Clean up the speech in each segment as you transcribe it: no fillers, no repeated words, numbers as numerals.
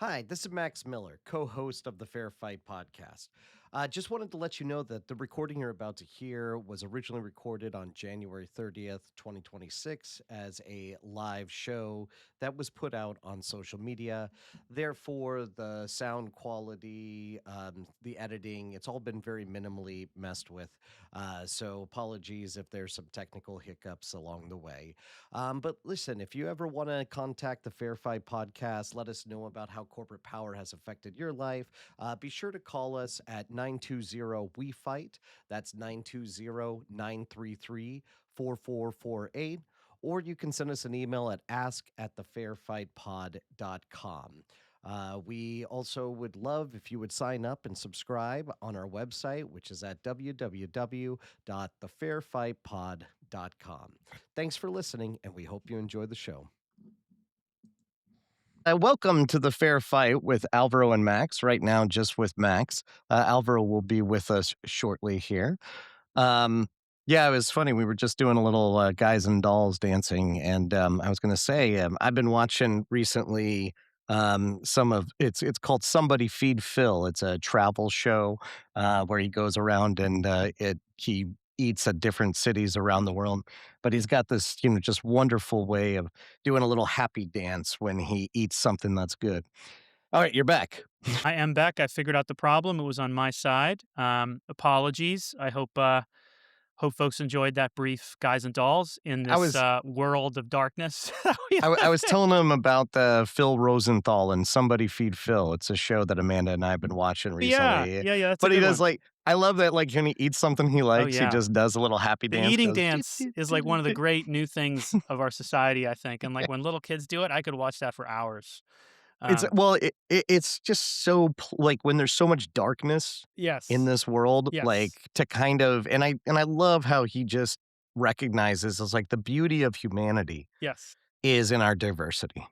Hi, this is Max Miller, co host of the Fair Fight podcast. Just wanted to let you know that the recording you're about to hear was originally recorded on January 30th, 2026, as a live show that was put out on social media. Therefore, the sound quality, the editing, it's all been very minimally messed with. So, apologies if there's some technical hiccups along the way. But listen, if you ever want to contact the Fair Fight podcast, let us know about how corporate power has affected your life. Be sure to call us at 920 We Fight. That's 920 933 4448. Or you can send us an email at ask at thefairfightpod.com. We also would love if you would sign up and subscribe on our website, which is at www.thefairfightpod.com. Thanks for listening, and we hope you enjoy the show. Welcome to the Fair Fight with Alvaro and Max. Right now, just with Max. Alvaro will be with us shortly here. Um, yeah, it was funny. We were just doing a little guys and dolls dancing, and I was going to say I've been watching recently. Some of it's called Somebody Feed Phil. It's a travel show where he goes around and he eats at different cities around the world. But he's got this just wonderful way of doing a little happy dance when he eats something that's good. All right, you're back. I am back. I figured out the problem. It was on my side. Apologies. I hope folks enjoyed that brief guys and dolls in I this was world of darkness that we I live was in. telling him about the Phil Rosenthal and Somebody Feed Phil. It's a show that Amanda and I have been watching Yeah, recently. yeah, yeah. That's a But he good does one. like I love that like when he eats something he Oh likes, he yeah, just does a little happy the dance, eating goes "Doot, dance doot, is like doot, one of the doot." great new things of our society, I think. And like when little kids do it, I could watch that for hours. It's Um, well, it's just so like when there's so much darkness in yes, this world, like yes, to kind of and I love how he just recognizes as like the beauty of humanity yes. is in our diversity. Yep,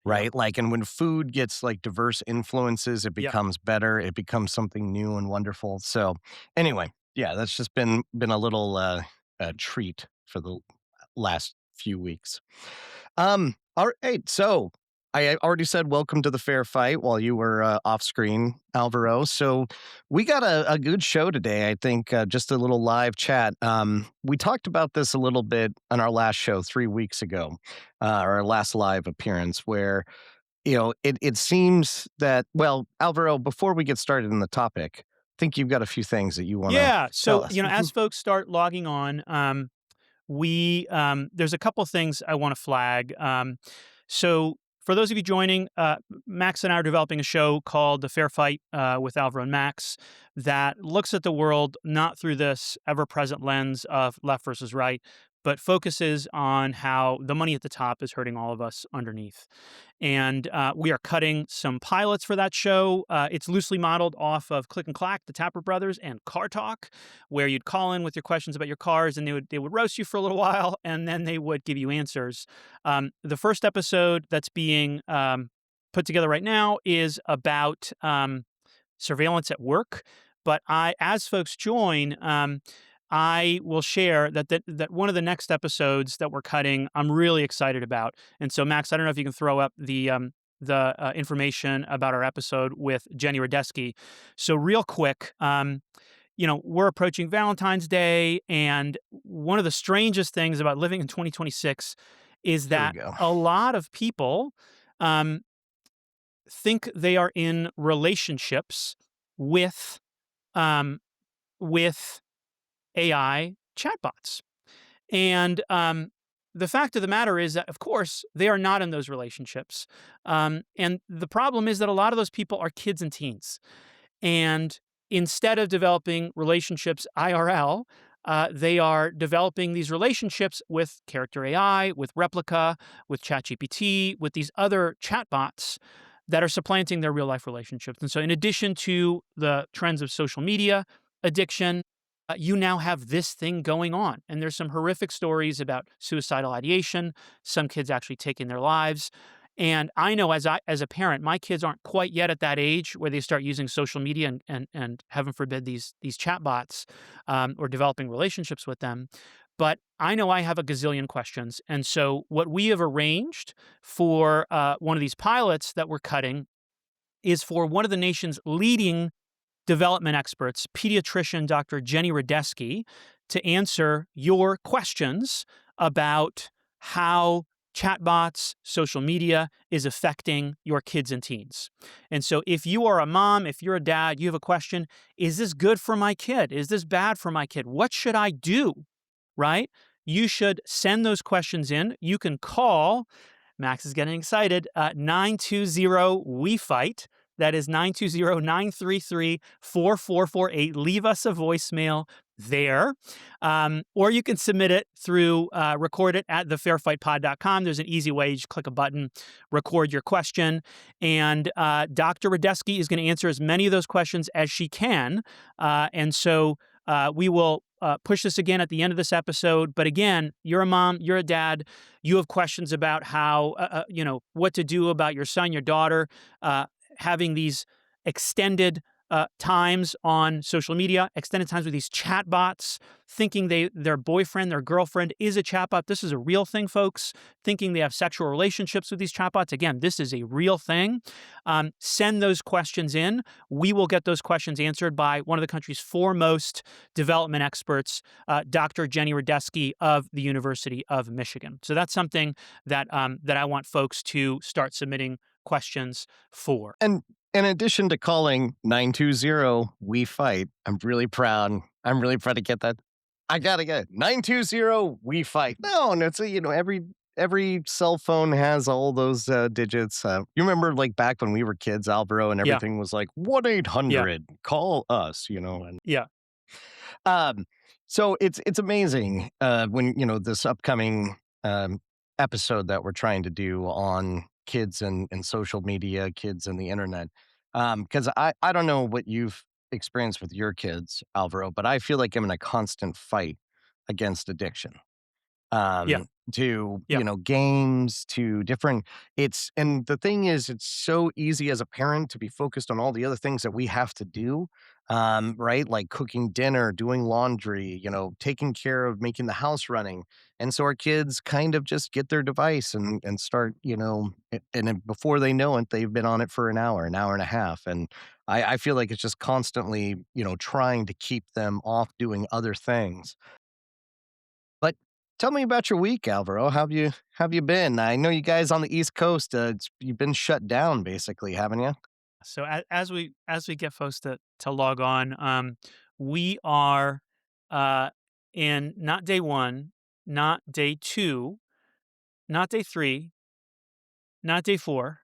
Right? Like, and when food gets like diverse influences, it yep. becomes better. It becomes something new and wonderful. So, anyway, yeah, that's just been a little treat for the last few weeks. All right. So I already said welcome to the fair fight while you were off screen, Alvaro. So we got a good show today. I think just a little live chat. We talked about this a little bit on our last show 3 weeks ago, our last live appearance, where it seems that well, Alvaro, before we get started in the topic, I think you've got a few things that you want to Yeah. tell So us. as folks start logging on, there's a couple things I want to flag. So for those of you joining, Max and I are developing a show called The Fair Fight with Alvaro and Max that looks at the world not through this ever-present lens of left versus right, but focuses on how the money at the top is hurting all of us underneath. And we are cutting some pilots for that show. It's loosely modeled off of Click and Clack, the Tapper Brothers, and Car Talk, where you'd call in with your questions about your cars, and they would roast you for a little while, and then they would give you answers. The first episode that's being put together right now is about surveillance at work. But as folks join, I will share that one of the next episodes that we're cutting, I'm really excited about. And so, Max, I don't know if you can throw up the information about our episode with Jenny Radesky. So, real quick, we're approaching Valentine's Day, and one of the strangest things about living in 2026 is Here we that go. a lot of people um, think they are in relationships with um, with AI chatbots. And the fact of the matter is that, of course, they are not in those relationships. And the problem is that a lot of those people are kids and teens. And instead of developing relationships IRL, they are developing these relationships with Character AI, with Replica, with ChatGPT, with these other chatbots that are supplanting their real life relationships. And so, in addition to the trends of social media addiction, you now have this thing going on. And there's some horrific stories about suicidal ideation, some kids actually taking their lives. And I know as a parent, my kids aren't quite yet at that age where they start using social media and heaven forbid these chatbots or developing relationships with them. But I know I have a gazillion questions. And so what we have arranged for one of these pilots that we're cutting is for one of the nation's leading development experts, pediatrician Dr. Jenny Radesky, to answer your questions about how chatbots, social media is affecting your kids and teens. And so, if you are a mom, if you're a dad, you have a question: is this good for my kid? Is this bad for my kid? What should I do? Right? You should send those questions in. You can call. Max is getting excited. 920 We Fight. That is 920-933-4448. Leave us a voicemail there. Or you can submit it through, record it at thefairfightpod.com. There's an easy way. You just click a button, record your question. And Dr. Radesky is going to answer as many of those questions as she can. And so we will push this again at the end of this episode. But again, you're a mom, you're a dad, you have questions about how, what to do about your son, your daughter, having these extended times on social media, extended times with these chatbots, thinking their boyfriend, their girlfriend is a chatbot. This is a real thing, folks. Thinking they have sexual relationships with these chatbots. Again, this is a real thing. Send those questions in. We will get those questions answered by one of the country's foremost development experts, Dr. Jenny Radesky of the University of Michigan. So that's something that I want folks to start submitting questions for. And in addition to calling 920 We Fight, I'm really proud to get that. I gotta get it. 920 We Fight. No, it's every cell phone has all those digits. You remember like back when we were kids, Alvaro, and Yeah. everything was like 1-800 call us, and Yeah. so it's amazing when this upcoming episode that we're trying to do on kids and social media, kids and the internet. Because I don't know what you've experienced with your kids, Alvaro, but I feel like I'm in a constant fight against addiction. Yeah. To Yeah. games, to different. And the thing is, it's so easy as a parent to be focused on all the other things that we have to do, right? Like cooking dinner, doing laundry, taking care of making the house running. And so our kids kind of just get their device and start, and then before they know it, they've been on it for an hour and a half. And I feel like it's just constantly, trying to keep them off doing other things. But tell me about your week, Alvaro. How have you been? I know you guys on the East Coast, you've been shut down basically, haven't you? So as we get folks to log on, we are uh, in not day one, not day two, not day three, not day four,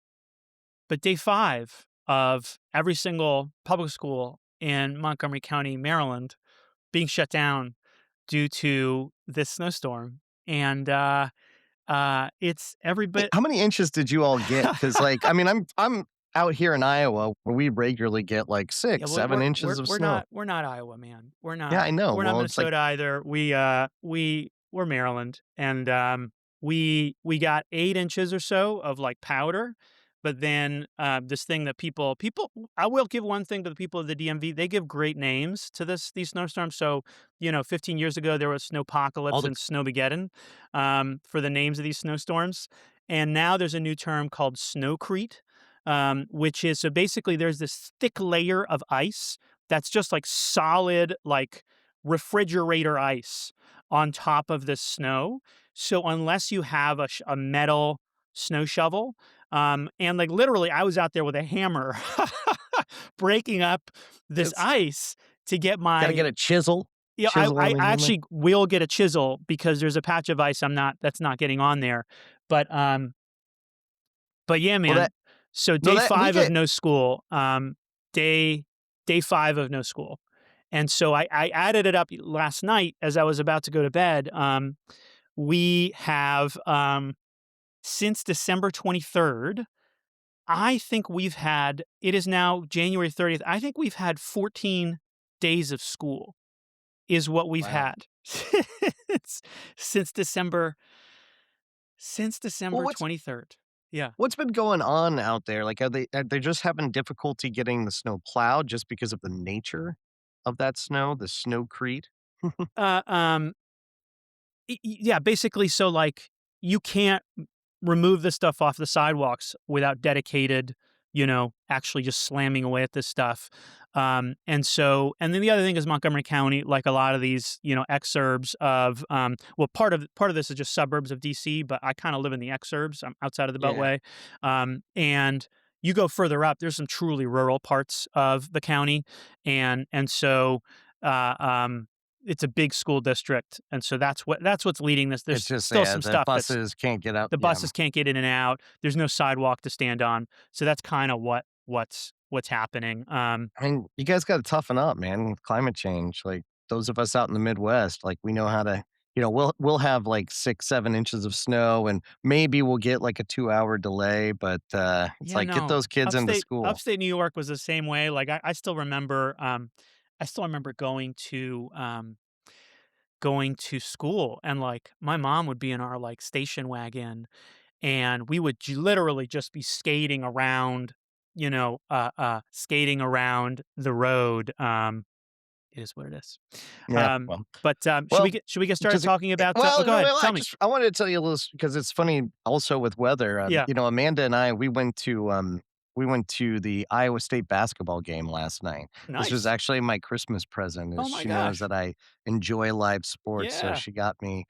but day five of every single public school in Montgomery County, Maryland, being shut down due to this snowstorm, and it's every bit. How many inches did you all get? Because like, I mean, I'm out here in Iowa where we regularly get like Yeah, 6, well, 7 inches of snow. we're not Iowa, man. Yeah, I know. We're not Well, it's like Minnesota either. We're Maryland, and we got 8 inches or so of like powder. But then this thing that people I will give one thing to the people of the DMV. They give great names to these snowstorms. So 15 years ago there was all snowpocalypse the and snowmageddon for the names of these snowstorms, and now there's a new term called snowcrete, which is, so basically there's this thick layer of ice that's just like solid, like refrigerator ice on top of the snow. So unless you have a metal snow shovel, and like literally, I was out there with a hammer breaking up this it's ice to get gotta get my. a chisel, Yeah, chisel I everything in there. actually will get a chisel because there's a patch of ice that's not getting on there. But yeah, Well, man. So no, day that we 5 of get no school, day day 5 of no school. And so I added it up last night as I was about to go to bed. We have, since December 23rd, I think it is now January 30th. I think we've had 14 days of school is what we've wow. had since since December since Well, December what's 23rd. Yeah. what's been going on out there? Like, are they just having difficulty getting the snow plowed just because of the nature of that snow, the snowcrete? Uh, um, yeah, basically, so like you can't remove the stuff off the sidewalks without dedicated, actually just slamming away at this stuff. And then the other thing is Montgomery County, like a lot of these, exurbs of, well, part of this is just suburbs of DC, but I kind of live in the exurbs. I'm outside of the Yeah. Beltway. And you go further up, there's some truly rural parts of the county. And so, uh, um, it's a big school district. And so that's what's leading this. It's There's just, still yeah, some the stuff that's buses can't get out. the Yeah. buses can't get in and out. There's no sidewalk to stand on. So that's kind of what's happening. I mean, you guys got to toughen up, man. With climate change, like those of us out in the Midwest, like we know how to. We'll have like 6, 7 inches of snow, and maybe we'll get like a 2 hour delay. But it's Yeah, like get no. those kids into school. Upstate New York was the same way. Like I still remember going to school, and like my mom would be in our like station wagon, and we would literally just be skating around the road. It is what it is. Yeah. Well. But Well, should we get started Just talking about? Oh, well, go ahead. Tell me. I wanted to tell you a little because it's funny also with weather. Yeah. Amanda and I we went to the Iowa State basketball game last night. This was Nice. actually my Christmas present. Oh Is my she knows gosh. that I enjoy live sports, so Yeah. she got me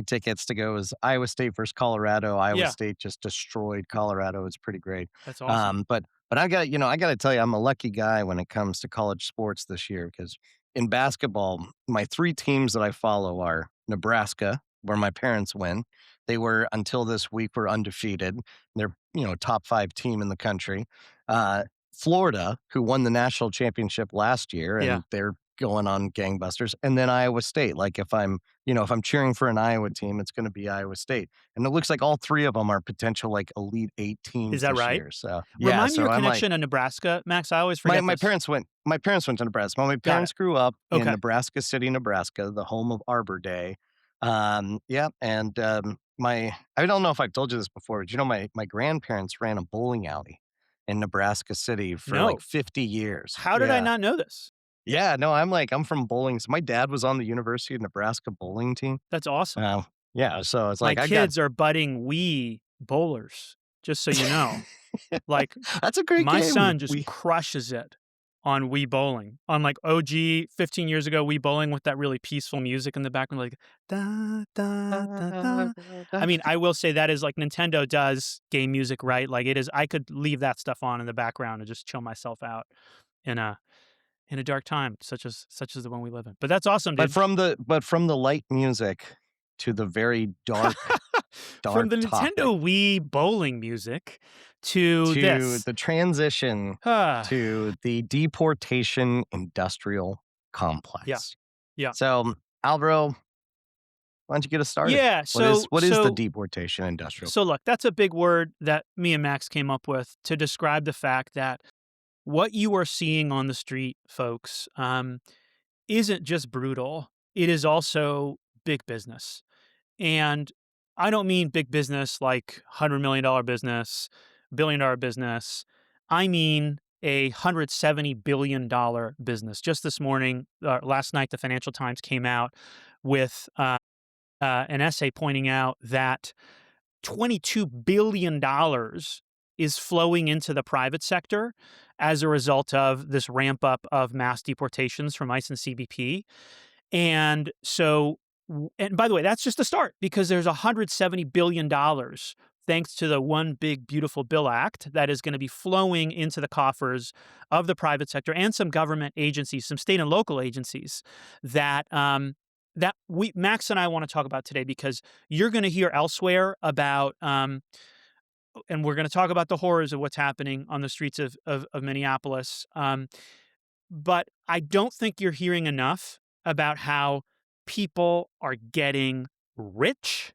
tickets to go. It was Iowa State versus Colorado. Iowa Yeah. State just destroyed Colorado. It's pretty great. That's awesome. But I got to tell you, I'm a lucky guy when it comes to college sports this year because in basketball, my 3 teams that I follow are Nebraska, where my parents went. They were until this week were undefeated. They're, top 5 team in the country. Uh, Florida, who won the national championship last year, Yeah. and they're going on gangbusters. And then Iowa State. Like if I'm cheering for an Iowa team, it's going to be Iowa State. And it looks like all 3 of them are potential like Elite 8 Is teams that this right? year. So yeah, Remind me so your I'm like connection to Nebraska, Max. I always my forget my this. parents went to Nebraska. Well, my Got it. parents grew up in Okay. Nebraska City, Nebraska, the home of Arbor Day. Yeah, and I don't know if I've told you this before, but my grandparents ran a bowling alley in Nebraska City for like No. 50 years. How did I Yeah. not know this? Yeah, no, I'm from bowling. So my dad was on the University of Nebraska bowling team. That's awesome. Uh, yeah, so it's My like I got kids are budding Wii bowlers, just so you know. Like, That's a great my game. son just crushes it on Wii bowling. On like OG 15 years ago Wii bowling with that really peaceful music in the background, like da da da da. I mean, I will say that is like Nintendo does game music right. Like it is. I could leave that stuff on in the background and just chill myself out in a dark time, such as the one we live in. But that's awesome, But dude. from the light music to the very dark, From dark the topic Nintendo Wii bowling music to to this. the transition Ah, to the deportation industrial yeah, complex. yeah. So, Alvaro, why don't you get us started? Yeah, What is the deportation industrial? so look, that's a big word that me and Max came up with to describe the fact that what you are seeing on the street, folks, isn't just brutal. It is also big business. And I don't mean big business like $100 million business, $1 billion business. I mean a $170 billion business. Just this morning, last night, the Financial Times came out with an essay pointing out that $22 billion is flowing into the private sector as a result of this ramp up of mass deportations from ICE and CBP. And so, and by the way, that's just the start because there's $170 billion thanks to the One Big Beautiful Bill Act that is going to be flowing into the coffers of the private sector and some government agencies, some state and local agencies that Max and I want to talk about today because you're going to hear elsewhere about and we're going to talk about the horrors of what's happening on the streets of Minneapolis. But I don't think you're hearing enough about how people are getting rich,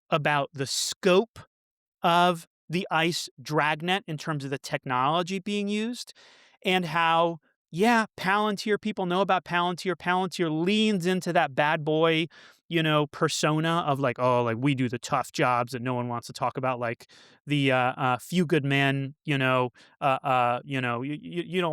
about the scope of the ICE dragnet in terms of the technology being used, and how, yeah, Palantir, people know about Palantir. Palantir leans into that bad boy, persona of like, oh, like we do the tough jobs that no one wants to talk about, like the few good men, you don't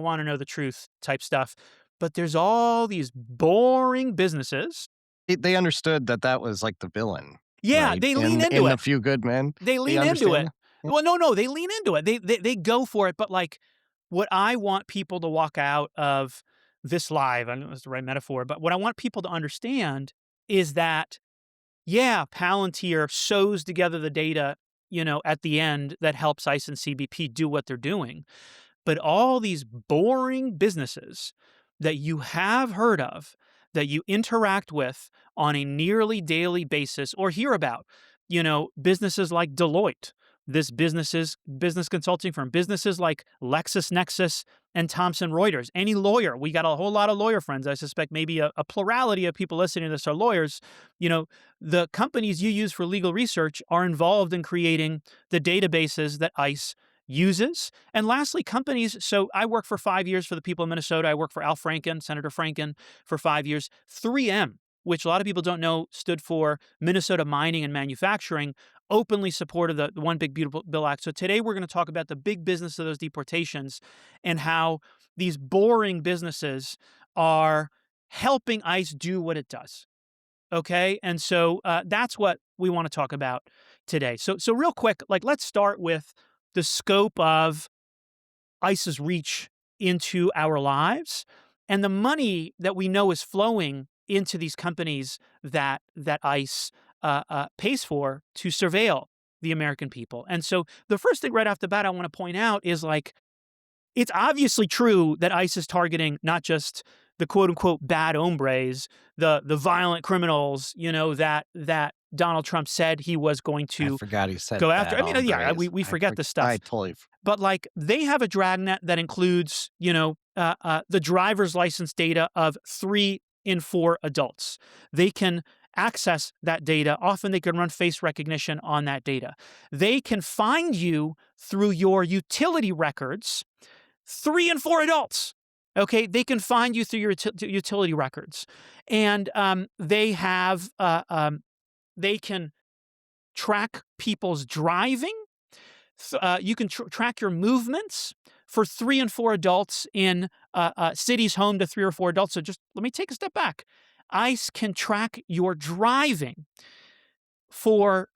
want to know the truth type stuff. But there's all these boring businesses. They understood that was like the villain, Yeah, right? they lean In into The it. Few Good Men. They lean into understand it. that? Well, no, they lean into it. They go for it, but, like, what I want people to walk out of this live, I don't know if that's the right metaphor, but what I want people to understand is that, yeah, Palantir sews together the data, at the end that helps ICE and CBP do what they're doing. But all these boring businesses that you have heard of, that you interact with on a nearly daily basis or hear about, businesses like Deloitte, this business consulting firm, businesses like LexisNexis and Thomson Reuters, any lawyer, we got a whole lot of lawyer friends. I suspect maybe a plurality of people listening to this are lawyers. The companies you use for legal research are involved in creating the databases that ICE uses. And lastly, companies. So I worked for 5 years for the people of Minnesota. I worked for Al Franken, Senator Franken, for 5 years. 3M, which a lot of people don't know stood for Minnesota Mining and Manufacturing, openly supported the One Big Beautiful Bill Act. So today we're going to talk about the big business of those deportations and how these boring businesses are helping ICE do what it does. Okay, and so that's what we want to talk about today. So real quick, like, let's start with the scope of ICE's reach into our lives and the money that we know is flowing into these companies that ICE pays for to surveil the American people. And so the first thing right off the bat I want to point out is, like, it's obviously true that ICE is targeting not just the quote unquote bad hombres, the violent criminals, that Donald Trump said he was going I to forgot he said go after. bad I mean, yeah, hombres. we forget this I stuff, totally but, like, they have a dragnet that includes, the driver's license data of 3 in 4 adults. They can access that data. Often they can run face recognition on that data. They can find you through your utility records. 3 in 4 adults. Okay, they can find you through your utility records, and they can track people's driving. You can track your movements for 3 and 4 adults in cities home to 3 or 4 adults. So just let me take a step back. ICE can track your driving for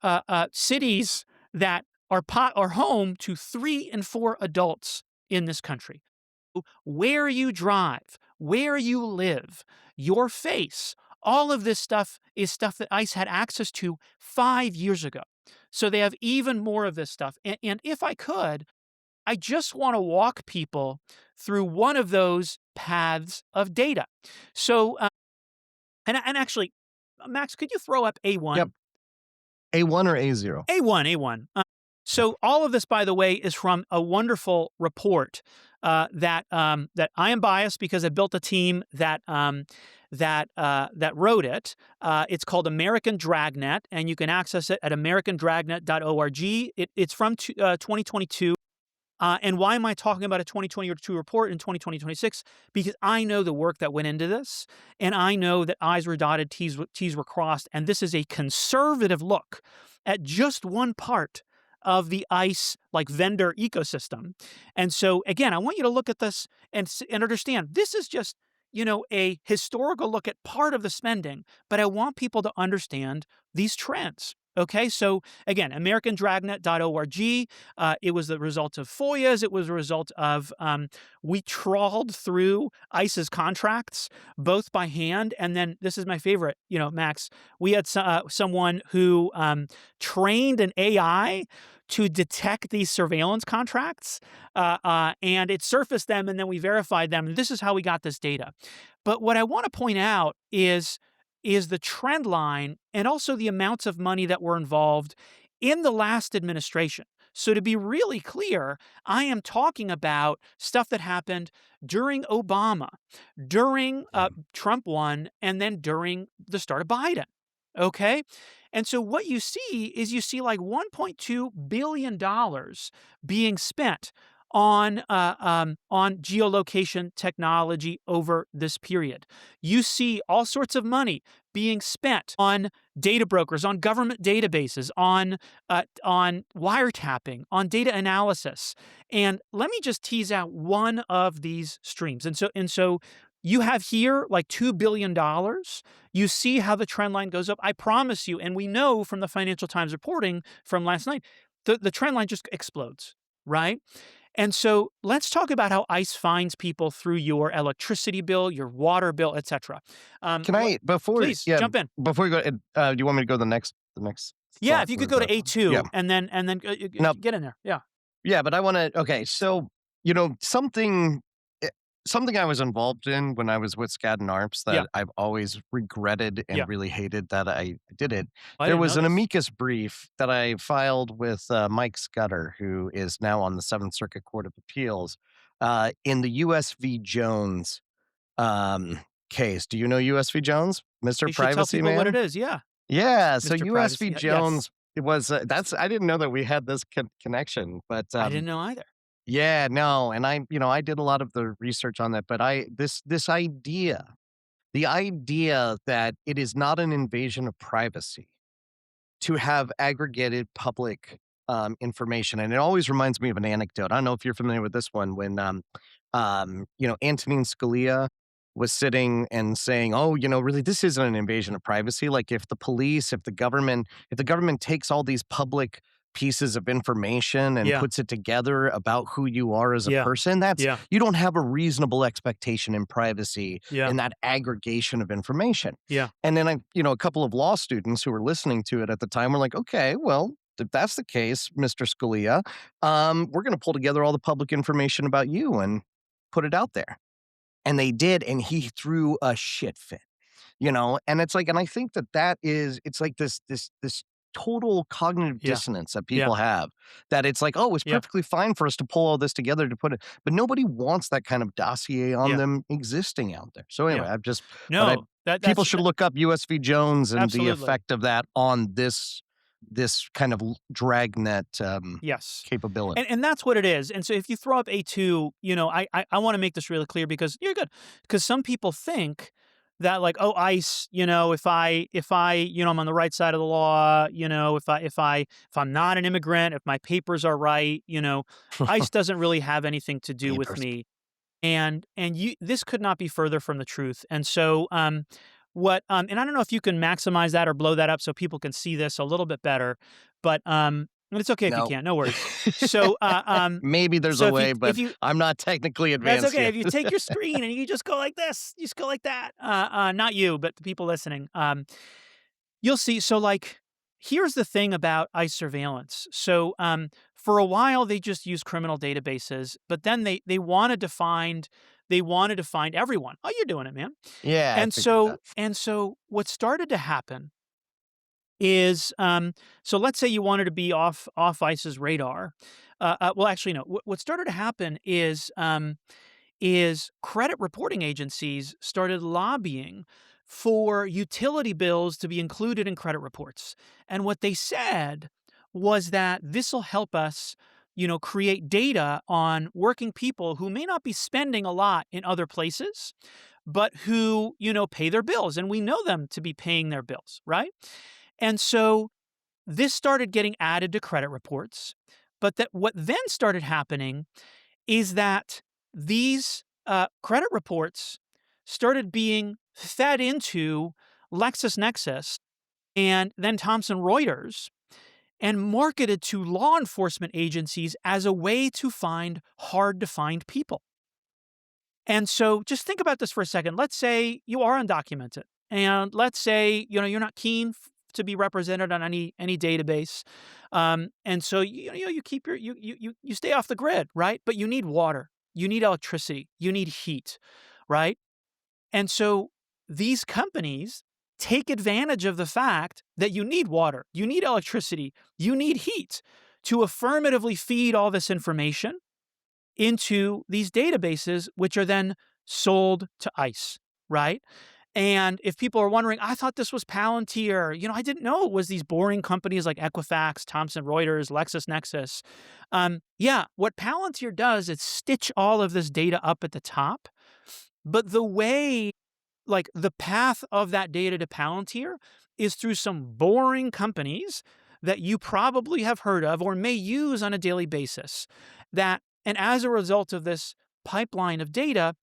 cities that are home to 3 and 4 adults in this country. Where you drive, where you live, your face, all of this stuff is stuff that ICE had access to 5 years ago. So they have even more of this stuff. And if I could, I just want to walk people through one of those paths of data. So, and actually, Max, could you throw up A1? Yep. A1 or A0? A1. So all of this, by the way, is from a wonderful report that I am biased because I built a team that wrote it. It's called American Dragnet, and you can access it at americandragnet.org. It's from 2022. And why am I talking about a 2022 report in 2026? Because I know the work that went into this, and I know that I's were dotted, T's were crossed, and this is a conservative look at just one part of the ICE, like, vendor ecosystem. And so, again, I want you to look at this and understand this is just, a historical look at part of the spending, but I want people to understand these trends. Okay, so again, americandragnet.org. It was the result of FOIAs. It was a result of we trawled through ICE's contracts, both by hand, and then this is my favorite. Max, we had someone who trained an AI to detect these surveillance contracts, and it surfaced them, and then we verified them. And this is how we got this data. But what I want to point out is the trend line and also the amounts of money that were involved in the last administration. So to be really clear, I am talking about stuff that happened during Obama, during Trump 1, and then during the start of Biden. Okay? And so what you see is like $1.2 billion being spent on geolocation technology over this period. You see all sorts of money being spent on data brokers, on government databases, on wiretapping, on data analysis. And let me just tease out one of these streams. And so you have here like $2 billion. You see how the trend line goes up. I promise you, and we know from the Financial Times reporting from last night, the trend line just explodes, right? And so let's talk about how ICE finds people through your electricity bill, your water bill, etc. Can I Please jump in. before you go, do you want me to go the next Yeah, thought if you could or go to the yeah. A2 and then Now get in there. Yeah, yeah, but I wanna okay, so, something eh, something I was involved in when I was with Skadden Arps yeah, that I've always regretted yeah. and really hated that I did it. I There didn't was know an this. amicus brief that I filed with, Mike Scudder, who is now on the Seventh Circuit Court of Appeals, in the US v. Jones, um, case. Do you know US v. Jones, Mr. You should tell Privacy people what it Man? is. Yeah, Yeah, so Mr. US v. Privacy. Yes, Jones, it was, that's I didn't know that we had this connection, but, I didn't know either. yeah, no, and I did a lot of the research on that, but this idea, the idea that it is not an invasion of privacy to have aggregated public, information, and it always reminds me of an anecdote. I don't know if you're familiar with this one when, Antonin Scalia was sitting and saying, "Oh, really, this isn't an invasion of privacy. Like, if the government takes all these public pieces of information and Yeah, puts it together about who you are as a yeah, person, that's yeah, you don't have a reasonable expectation in privacy yeah, in that aggregation of information." yeah, And then a couple of law students who were listening to it at the time were like, "Okay, well, if that's the case, Mr. Scalia, we're going to pull together all the public information about you and put it out there." And they did, and he threw a shit fit. And it's like, and I think it's like this total cognitive yeah, dissonance that yeah, people have, that it's like, oh, it's yeah, perfectly fine for us to pull all this together to put it, but nobody wants that kind of dossier on yeah, them existing out there. So anyway, yeah. I've just, but I No, people should look up USV Jones and the absolutely. effect of that on this kind of dragnet Yes. capability. And that's what it is. And so if you throw up A2, I want to make this really clear because you're good. Because some people think that like, oh, ICE, if I, I'm on the right side of the law, if I'm not an immigrant, if my papers are right, ICE doesn't really have anything to do with Papers. me. And you this could not be further from the truth. And so and I don't know if you can maximize that or blow that up so people can see this a little bit better, but and it's okay if you No. can't, no worries. So Maybe there's so a if you way, if but you I'm not technically that's advanced okay. yet. If you take your screen and you just go like this, you just go like that. Not you, but the people listening. You'll see. So, like, here's the thing about ICE surveillance. So, for a while, they just used criminal databases, but then they wanted to find everyone. Oh, you're doing it, man. Yeah, I And figured so that. and so, what started to happen is, so let's say you wanted to be off ICE's radar. Well, actually, no. What started to happen is credit reporting agencies started lobbying for utility bills to be included in credit reports. And what they said was that this will help us, create data on working people who may not be spending a lot in other places, but who, pay their bills. And we know them to be paying their bills, right? And so this started getting added to credit reports. But that what then started happening is that these credit reports started being fed into LexisNexis and then Thomson Reuters and marketed to law enforcement agencies as a way to find hard to find people. And so just think about this for a second. Let's say you are undocumented and let's say, you're not keen to be represented on any database. And so you keep you stay off the grid, right? But you need water, you need electricity, you need heat, right? And so these companies take advantage of the fact that you need water, you need electricity, you need heat to affirmatively feed all this information into these databases, which are then sold to ICE, right? And if people are wondering, I thought this was Palantir. I didn't know it was these boring companies like Equifax, Thomson Reuters, LexisNexis. Yeah, what Palantir does is stitch all of this data up at the top. But the way, like the path of that data to Palantir is through some boring companies that you probably have heard of or may use on a daily basis. And as a result of this pipeline of data,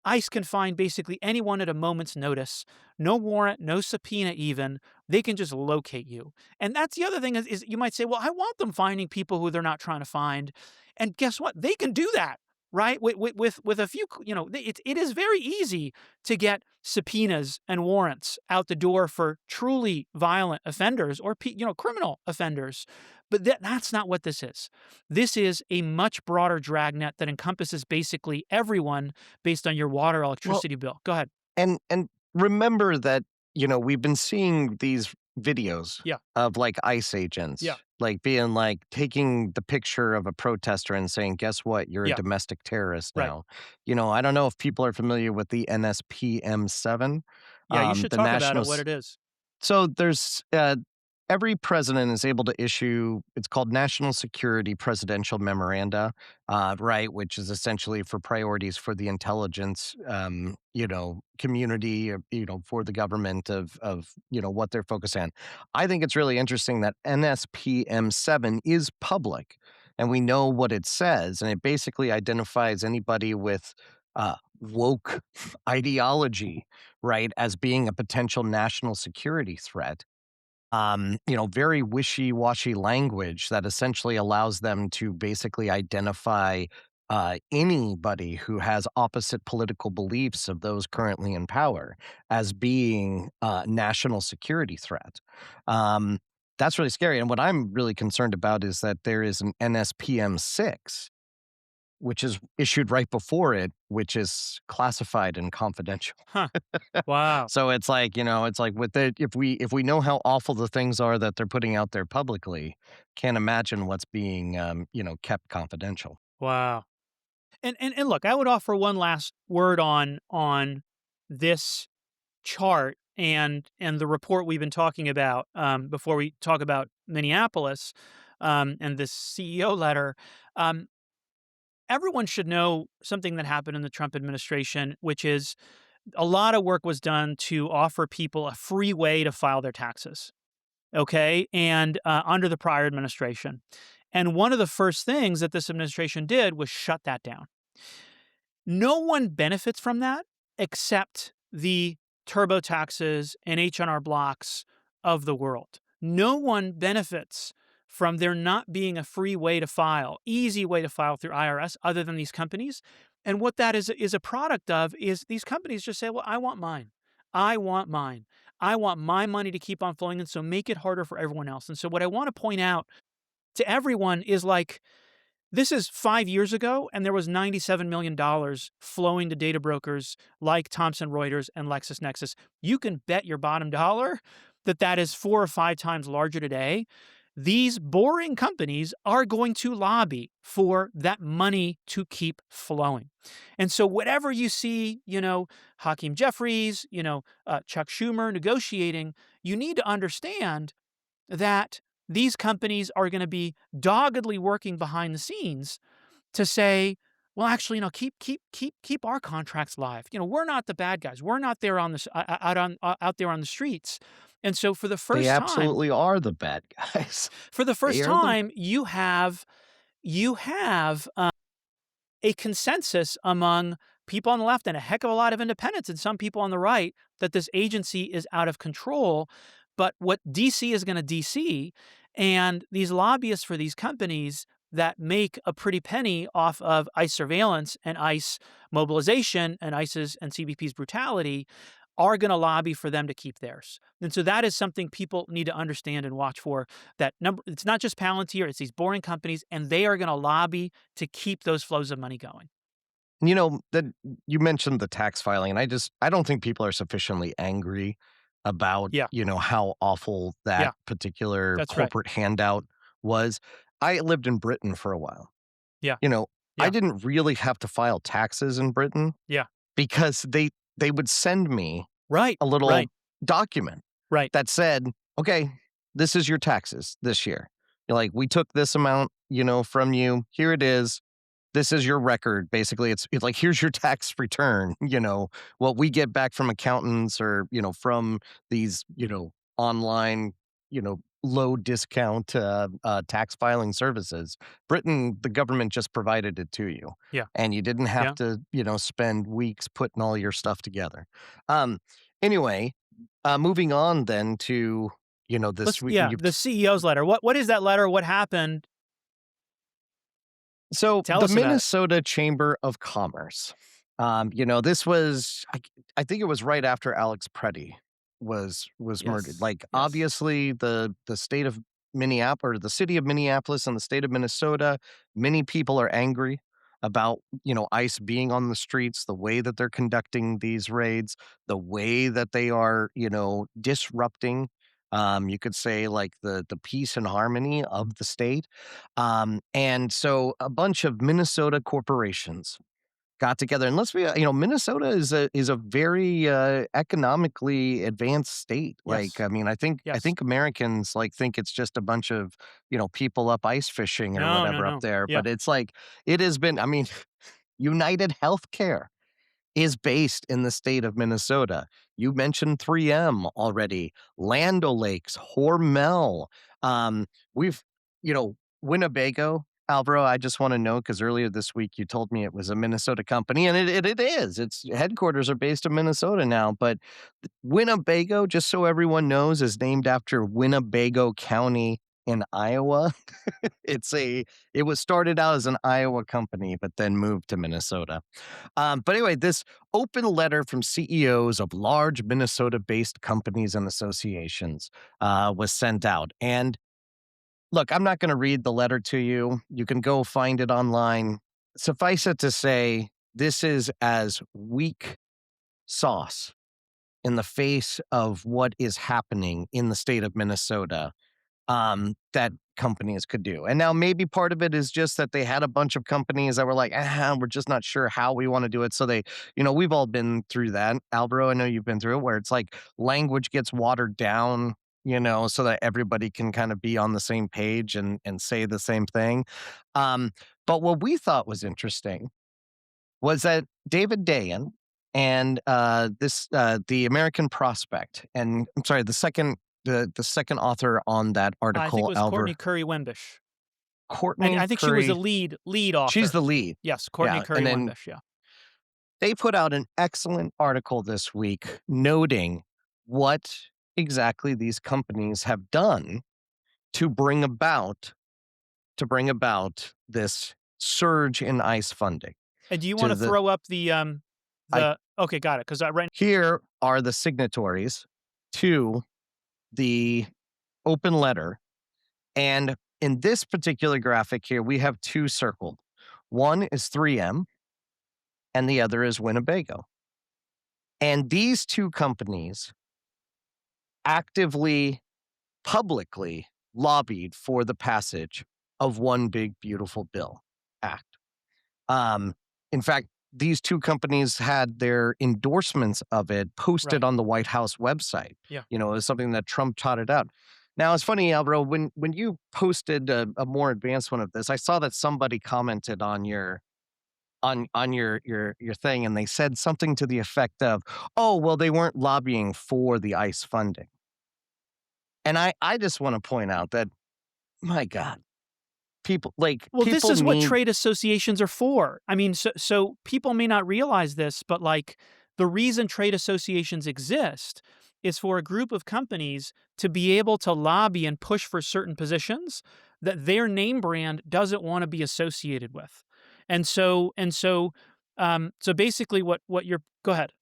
ICE can find basically anyone at a moment's notice. No warrant, no subpoena even. They can just locate you. And that's the other thing is you might say, well, I want them finding people who they're not trying to find. And guess what? They can do that, right? With a few, it is very easy to get subpoenas and warrants out the door for truly violent offenders or criminal offenders. But that's not what this is. This is a much broader dragnet that encompasses basically everyone based on your water Well, electricity bill. Go ahead. and remember that, we've been seeing these videos Yeah. of, like, ICE Yeah. agents, like, being like, taking the picture of a protester and saying, "Guess what? You're a Yeah. domestic terrorist Right. now." I don't know if people are familiar with the NSPM-7, Yeah. You should the talk about National it, what it is. So there's every president is able to issue, it's called national security presidential memoranda, right, which is essentially for priorities for the intelligence, community, or, for the government of what they're focused on. I think it's really interesting that NSPM-7 is public, and we know what it says, and it basically identifies anybody with woke ideology, right, as being a potential national security threat. Very wishy-washy language that essentially allows them to basically identify anybody who has opposite political beliefs of those currently in power as being a national security threat. Um, that's really scary. And what I'm really concerned about is that there is an NSPM 6, which is issued right before it, which is classified and confidential. Huh. Wow. So it's like with the if we know how awful the things are that they're putting out there publicly, can't imagine what's being, kept confidential. Wow. And look, I would offer one last word on this chart and the report we've been talking about before we talk about Minneapolis and this CEO letter. Um, Everyone should know something that happened in the Trump administration, which is a lot of work was done to offer people a free way to file their taxes. Okay, and under the prior administration, and one of the first things that this administration did was shut that down. No one benefits from that except the turbo taxes and H&R blocks of the world. No one benefits from there not being a free way to file, easy way to file through IRS other than these companies. And what that is a product of is these companies just say, well, I want mine. I want mine. I want my money to keep on flowing. And so make it harder for everyone else. And so what I want to point out to everyone is like, this is 5 years ago, and there was $97 million flowing to data brokers like Thomson Reuters and LexisNexis. You can bet your bottom dollar that that is 4 or 5 times larger today. These boring companies are going to lobby for that money to keep flowing. And so whatever you see, Hakeem Jeffries, Chuck Schumer negotiating, you need to understand that these companies are going to be doggedly working behind the scenes to say, well, actually, keep our contracts live. We're not the bad guys. We're not there on this out there on the streets. And so They absolutely are the bad guys. for the They first are the time, you have a consensus among people on the left and a heck of a lot of independents and some people on the right that this agency is out of control. But what DC is going to DC, and these lobbyists for these companies that make a pretty penny off of ICE surveillance and ICE mobilization and ICE's and CBP's brutality are going to lobby for them to keep theirs. And so that is something people need to understand and watch for. It's not just Palantir, it's these boring companies, and they are going to lobby to keep those flows of money going. That you mentioned the tax filing, and I don't think people are sufficiently angry about, Yeah, how awful yeah, that particular that's right. corporate handout was. I lived in Britain for a while. Yeah, You know, I yeah, didn't really have to file taxes in Britain yeah. because they would send me Right, a little right, document right. that said, "Okay, this is your taxes this year. You're like, we took this amount, from you. Here it is. This is your record." Basically, it's like, here's your tax return, what we get back from accountants or, from these, online, you know, low discount tax filing services. Britain, the government just provided it to you, Yeah. and you didn't have Yeah. to, spend weeks putting all your stuff together. Um, anyway, moving on then to, this week. The CEO's letter. What is that letter? What happened? So Tell the us about it. Minnesota Chamber of Commerce, this was, I think it was right after Alex Preddy was murdered. Yes. Like, Yes. obviously, the state of Minneapolis, or the city of Minneapolis and the state of Minnesota, many people are angry about, ICE being on the streets, the way that they're conducting these raids, the way that they are, disrupting, you could say, like, the peace and harmony of the state. And so a bunch of Minnesota corporations got together, and let's be, Minnesota is a very economically advanced state. Like, Yes. I mean, I Yes. think Americans like think it's just a bunch of people up ice fishing or No, no, whatever up no. there, Yeah. but it's like it has been. I mean, United Healthcare is based in the state of Minnesota. You mentioned 3M already, Land O'Lakes, Hormel. Um, we've, Winnebago, Alvaro, I just want to know because earlier this week you told me it was a Minnesota company, and it is. Its headquarters are based in Minnesota now, but Winnebago, just so everyone knows, is named after Winnebago County in Iowa. It was started out as an Iowa company, but then moved to Minnesota. But anyway, this open letter from CEOs of large Minnesota-based companies and associations was sent out. And look, I'm not going to read the letter to you. You can go find it online. Suffice it to say, this is as weak sauce in the face of what is happening in the state of Minnesota that companies could do. And now maybe part of it is just that they had a bunch of companies that were like, we're just not sure how we want to do it. So they, we've all been through that. Alvaro, I know you've been through it, where it's like language gets watered down, so that everybody can kind of be on the same page and say the same thing. But what we thought was interesting was that David Dayen and the American Prospect, and I'm sorry, the second author on that I think it article, was Alvar Courtney Curry Wimbish. And Courtney I think she was the Curry. lead She's author. the lead. Yes, Courtney Yeah, Curry and then Wimbish. Yeah. they put out an excellent article this week noting what exactly these companies have done to bring about this surge in ICE funding. And do you want To to the throw up I the okay, got it. Because I right. Here are the signatories to the open letter. And in this particular graphic here, we have two circled. One is 3M and the other is Winnebago. And these two companies actively, publicly lobbied for the passage of One Big Beautiful Bill Act. Um, in fact, these two companies had their endorsements of it posted Right. on the White House website. Yeah. It was something that Trump trotted out. Now, it's funny, Alvaro, when you posted a more advanced one of this, I saw that somebody commented on your thing, and they said something to the effect of, "Oh, well, they weren't lobbying for the ICE funding." And I just want to point out that, my God, Well, this people is what need. trade associations are for. I mean, so people may not realize this, but like the reason trade associations exist is for a group of companies to be able to lobby and push for certain positions that their name brand doesn't want to be associated with. So basically what you're go ahead.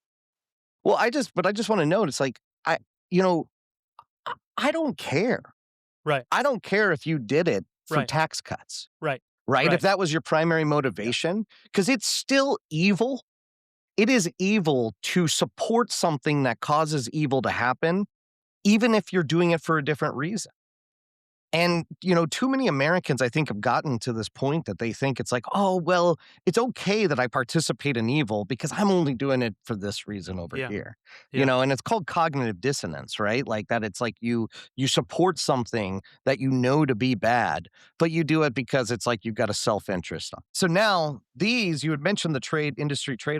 Well, I just want to note, it's like, you know, I don't care. Right. I don't care if you did it for Right. tax cuts, Right. right? If Right. that was your primary motivation, because it's still evil. It is evil to support something that causes evil to happen, even if you're doing it for a different reason. And, too many Americans, I think, have gotten to this point that they think it's like, oh, well, it's okay that I participate in evil because I'm only doing it for this reason over Yeah. here. Yeah. And it's called cognitive dissonance, right? Like that it's like you support something that you know to be bad, but you do it because it's like you've got a self-interest. So now these, you had mentioned the trade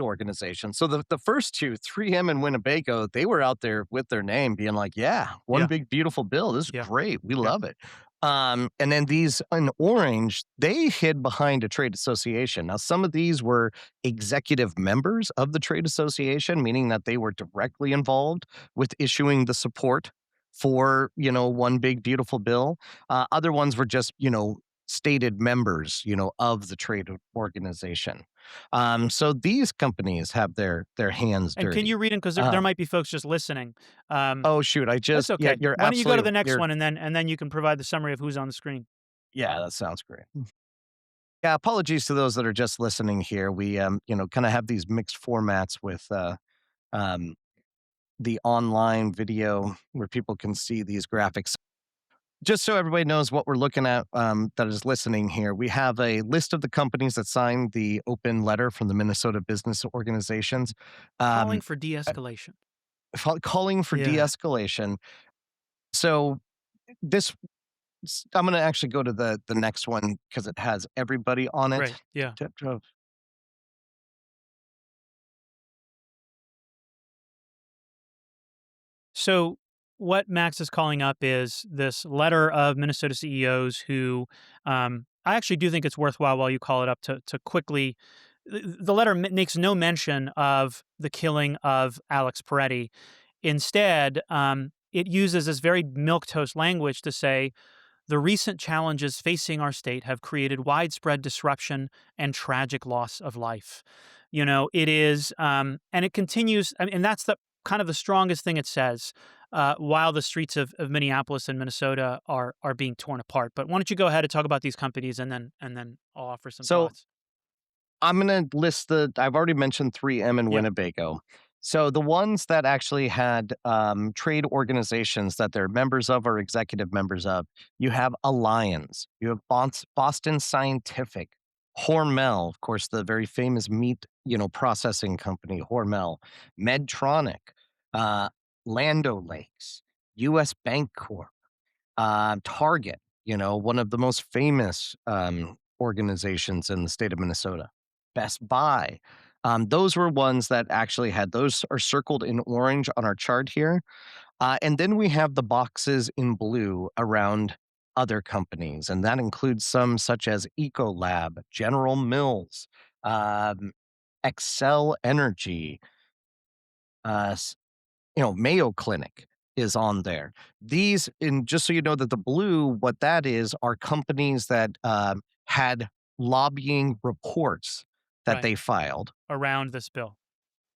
organization. So the first two, 3M and Winnebago, they were out there with their name being like, yeah, one Yeah. big beautiful bill. This is Yeah. great. We Yeah. love it. And then these in orange, they hid behind a trade association. Now, some of these were executive members of the trade association, meaning that they were directly involved with issuing the support for, one big beautiful bill. Other ones were just, stated members, of the trade organization. So these companies have their hands And can dirty. you read them? Because there Uh, might be folks just listening. oh shoot, That's yeah, okay. you're Why don't you go to absolutely the next you're one, and then you can provide the summary of who's on the screen. yeah, that sounds great. Yeah, apologies to those that are just listening here. We, kind of have these mixed formats with um, the online video where people can see these graphics. Just so everybody knows what we're looking at that is listening here, we have a list of the companies that signed the open letter from the Minnesota business organizations Calling um, for uh, de-escalation. calling for de Yeah. escalation. So, this, I'm going to actually go to the next one because it has everybody on it. Right. Yeah. So what Max is calling up is this letter of Minnesota CEOs who I actually do think it's worthwhile while you call it up to quickly. The letter makes no mention of the killing of Alex Peretti. Instead, it uses this very milquetoast language to say the recent challenges facing our state have created widespread disruption and tragic loss of life. It is, and it continues, and that's the kind of the strongest thing it says. While the streets of Minneapolis and Minnesota are being torn apart, but why don't you go ahead and talk about these companies, and then I'll offer some So, thoughts. I'm gonna list I've already mentioned 3M and Yeah, Winnebago. So the ones that actually had, trade organizations that they're members of or executive members of, you have Alliance, you have Boston Scientific, Hormel, of course, the very famous meat, processing company, Hormel, Medtronic, uh, Land O'Lakes, US Bank Corp, Target, one of the most famous organizations in the state of Minnesota, Best Buy. Those were ones that actually had those are circled in orange on our chart here. And then we have the boxes in blue around other companies, and that includes some such as Ecolab, General Mills, um, Excel Energy, uh, Mayo Clinic is on there. These, and just so you know that the blue, what that is, are companies that had lobbying reports that right they filed around this bill.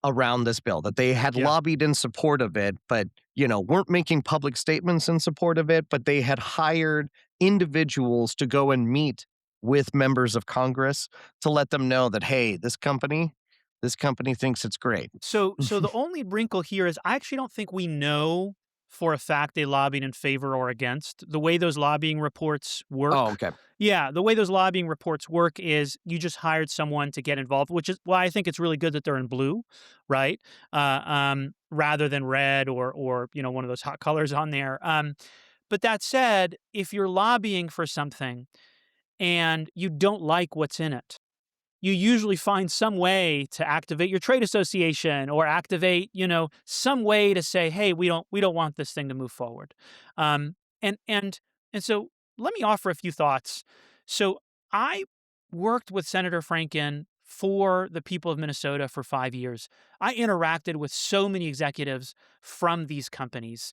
around this bill, that they had Yeah. lobbied in support of it, but, weren't making public statements in support of it, but they had hired individuals to go and meet with members of Congress to let them know that, hey, this company thinks it's great. So the only wrinkle here is I actually don't think we know for a fact they lobbied in favor or against. The way those lobbying reports Oh, work, okay. yeah, the way those lobbying reports work is you just hired someone to get involved, which is why I think it's really good that they're in blue, right? Rather than red or one of those hot colors on there. But that said, if you're lobbying for something and you don't like what's in it, you usually find some way to activate your trade association or activate, some way to say, "Hey, we don't want this thing to move forward." Um, and so let me offer a few thoughts. So I worked with Senator Franken for the people of Minnesota for 5 years. I interacted with so many executives from these companies.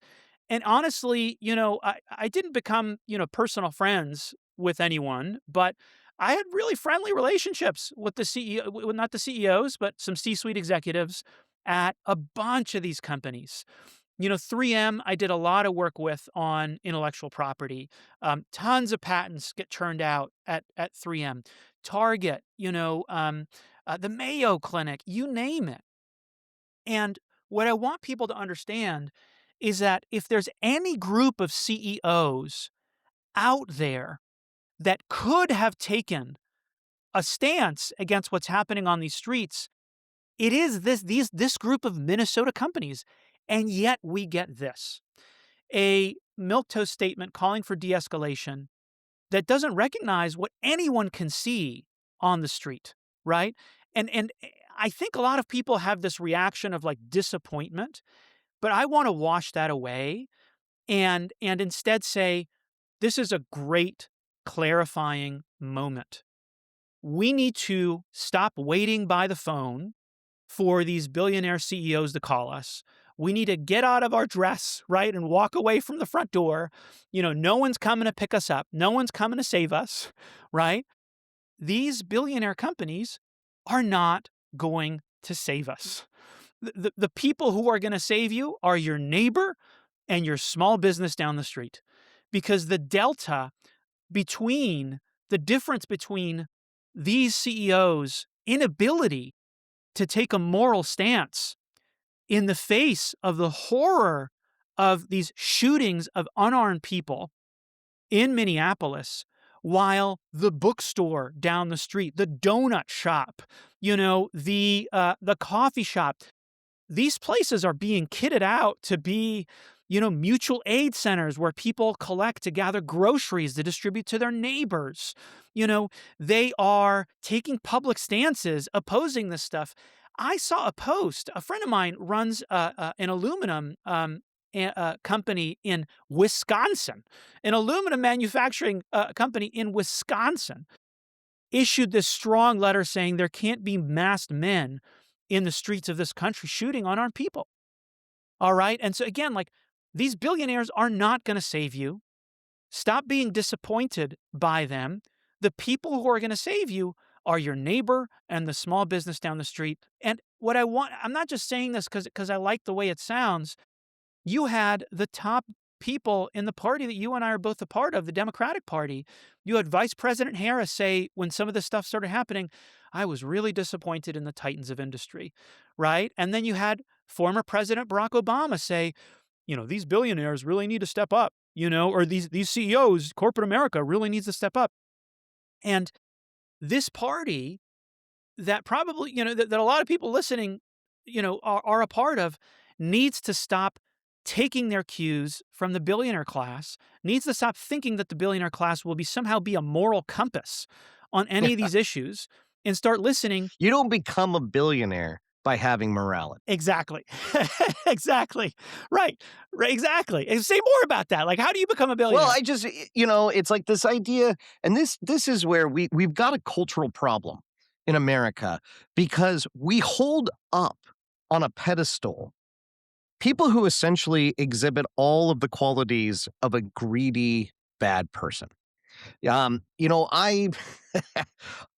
And honestly, I didn't become, personal friends with anyone, but I had really friendly relationships with the CEO, not the CEOs, but some C-suite executives at a bunch of these companies. 3M, I did a lot of work with on intellectual property. Tons of patents get churned out at 3M. Target, the Mayo Clinic, you name it. And what I want people to understand is that if there's any group of CEOs out there that could have taken a stance against what's happening on these streets. It is this group of Minnesota companies, and yet we get this. A milquetoast statement calling for de-escalation that doesn't recognize what anyone can see on the street, right? And I think a lot of people have this reaction of like disappointment, but I want to wash that away and instead say this is a great clarifying moment. We need to stop waiting by the phone for these billionaire CEOs to call us. We need to get out of our dress, right, and walk away from the front door. No one's coming to pick us up. No one's coming to save us, right? These billionaire companies are not going to save us. The people who are going to save you are your neighbor and your small business down the street, because the difference between these CEOs' inability to take a moral stance in the face of the horror of these shootings of unarmed people in Minneapolis, while the bookstore down the street, the donut shop, the coffee shop, these places are being kitted out to be, mutual aid centers where people collect to gather groceries to distribute to their neighbors. They are taking public stances opposing this stuff. I saw a post. A friend of mine runs an aluminum company in Wisconsin, an aluminum manufacturing company in Wisconsin, issued this strong letter saying there can't be masked men in the streets of this country shooting unarmed people. All right. And so again, like, these billionaires are not going to save you. Stop being disappointed by them. The people who are going to save you are your neighbor and the small business down the street. And what I'm not just saying this because I like the way it sounds. You had the top people in the party that you and I are both a part of, the Democratic Party. You had Vice President Harris say, when some of this stuff started happening, I was really disappointed in the titans of industry, right? And then you had former President Barack Obama say, these billionaires really need to step up, or these CEOs, corporate America really needs to step up. And this party that probably, that a lot of people listening, are a part of, needs to stop taking their cues from the billionaire class, needs to stop thinking that the billionaire class will somehow be a moral compass on any of these issues, and start listening. You don't become a billionaire by having morality. Exactly. Exactly. Right. Exactly. And say more about that. Like, how do you become a billionaire? Well, I just, it's like this idea, and this is where we've got a cultural problem in America, because we hold up on a pedestal people who essentially exhibit all of the qualities of a greedy, bad person. I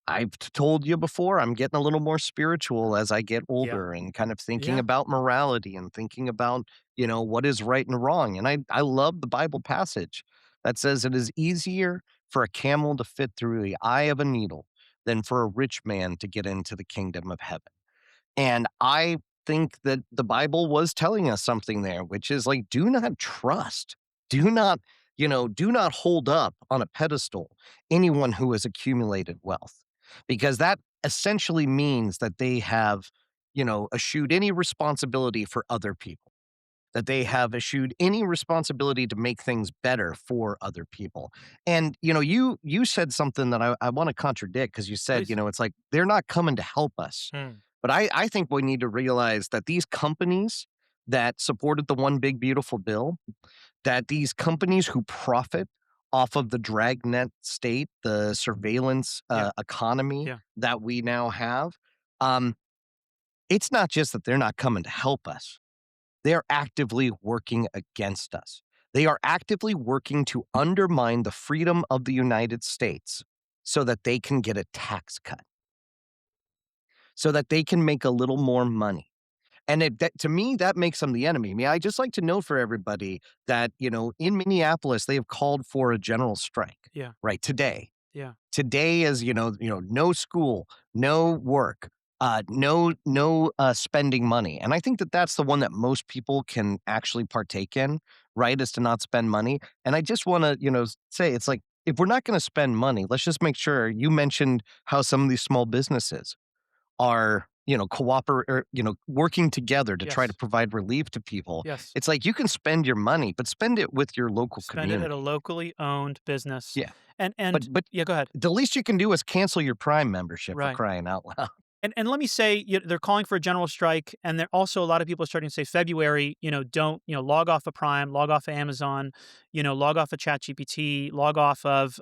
I've told you before, I'm getting a little more spiritual as I get older and kind of thinking Yeah. about morality and thinking about, what is right and wrong. And I love the Bible passage that says it is easier for a camel to fit through the eye of a needle than for a rich man to get into the kingdom of heaven. And I think that the Bible was telling us something there, which is like, do not trust, do not, do not hold up on a pedestal anyone who has accumulated wealth, because that essentially means that they have, eschewed any responsibility for other people, that they have eschewed any responsibility to make things better for other people. And, you said something that I want to contradict, because you said, Please. it's like they're not coming to help us. But I think we need to realize that these companies that supported the one big beautiful bill, that these companies who profit off of the dragnet state, the surveillance economy Yeah. that we now have, um, it's not just that they're not coming to help us. They're actively working against us. They are actively working to undermine the freedom of the United States so that they can get a tax cut, so that they can make a little more money. And to me, that makes them the enemy. I mean, I just like to know for everybody that, in Minneapolis, they have called for a general strike. Yeah. Right. Today. Yeah. Today is, no school, no work, no spending money. And I think that that's the one that most people can actually partake in, right, is to not spend money. And I just want to, say it's like if we're not going to spend money, let's just make sure you mentioned how some of these small businesses are, working together to try to Yes. provide relief to people. Yes. It's like you can spend your money, but spend it with your local Spend it at a community. locally owned business. Yeah. And But yeah, go ahead. the least you can do is cancel your Prime membership for Right. crying out loud. And let me say, they're calling for a general strike, and they're also a lot of people are starting to say February, don't, log off of Prime, log off of Amazon, log off of ChatGPT, log off of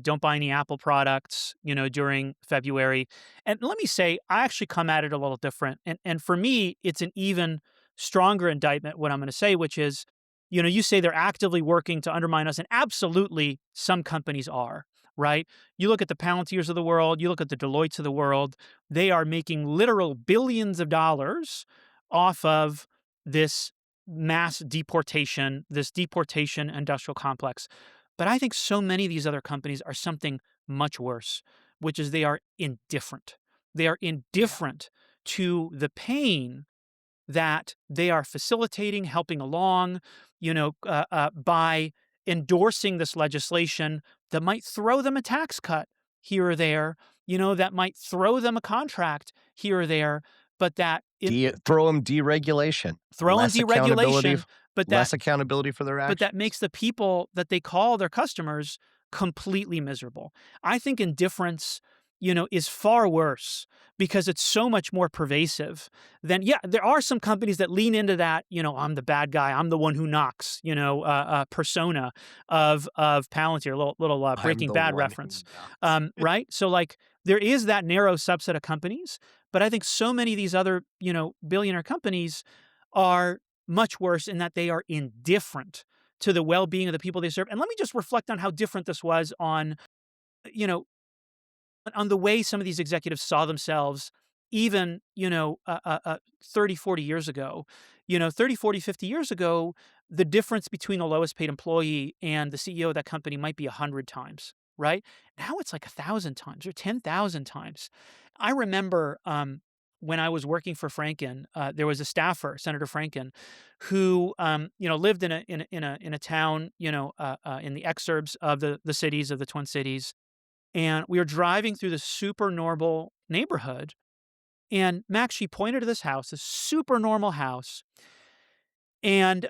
don't buy any Apple products, during February. And let me say, I actually come at it a little different. And for me, it's an even stronger indictment, what I'm going to say, which is, you say they're actively working to undermine us, and absolutely some companies are, right? You look at the Palantirs of the world, you look at the Deloittes of the world, they are making literal billions of dollars off of this mass deportation, this deportation industrial complex. But I think so many of these other companies are something much worse, which is they are indifferent. They are Yeah. indifferent to the pain that they are facilitating, helping along, by endorsing this legislation that might throw them a tax cut here or there, that might throw them a contract here or there, but that in Throw them deregulation, throw in deregulation, but that less accountability for their but that actions. makes the people that they call their customers completely miserable. I think indifference, is far worse because it's so much more pervasive than, yeah, there are some companies that lean into that, I'm the bad guy, I'm the one who knocks, persona of Palantir, little I'm Breaking the Bad one who reference, knocks. right? So like there is that narrow subset of companies, but I think so many of these other, billionaire companies are much worse in that they are indifferent to the well-being of the people they serve. And let me just reflect on how different this was you know, on the way some of these executives saw themselves even, 30, 40 years ago. 30, 40, 50 years ago, the difference between the lowest paid employee and the CEO of that company might be 100 times, right? Now it's like 1,000 times or 10,000 times. I remember when I was working for Franken, there was a staffer, Senator Franken, who lived in a town, in the exurbs of the cities of the Twin Cities, and we were driving through this super normal neighborhood. And Max, she pointed to this house, this super normal house. And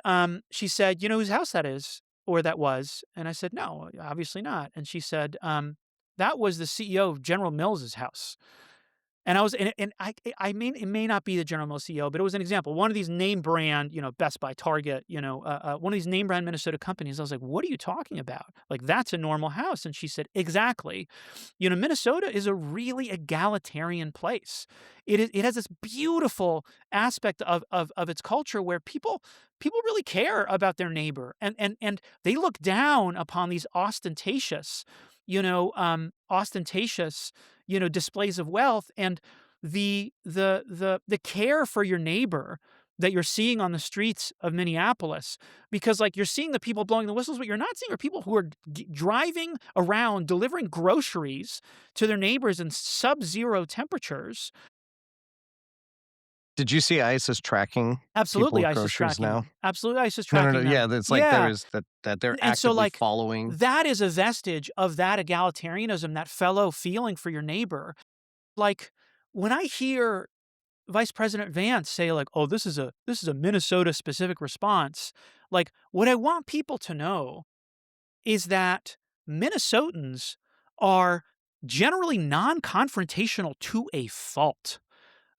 she said, "You know whose house that is or that was?" And I said, "No, obviously not." And she said, "That was the CEO of General Mills's house." And I was and I mean, it may not be the General Mills CEO, but it was an example. One of these name brand, Best Buy, Target, one of these name brand Minnesota companies. I was like, "What are you talking about? Like, that's a normal house." And she said, "Exactly. Minnesota is a really egalitarian place. It has this beautiful aspect of its culture where people really care about their neighbor, and they look down upon these ostentatious displays of wealth, and the care for your neighbor that you're seeing on the streets of Minneapolis, because like you're seeing the people blowing the whistles, but you're not seeing are people who are driving around delivering groceries to their neighbors in sub-zero temperatures. Did you see ICE is tracking people Absolutely, with ICE is groceries tracking now? them. Absolutely, ICE is No, no, no, tracking yeah, them. that's like there Yeah, is that they're and so, actively like, following. that is a vestige of that egalitarianism, that fellow feeling for your neighbor. Like, when I hear Vice President Vance say like, "Oh, this is a Minnesota specific response," like, what I want people to know is that Minnesotans are generally non-confrontational to a fault.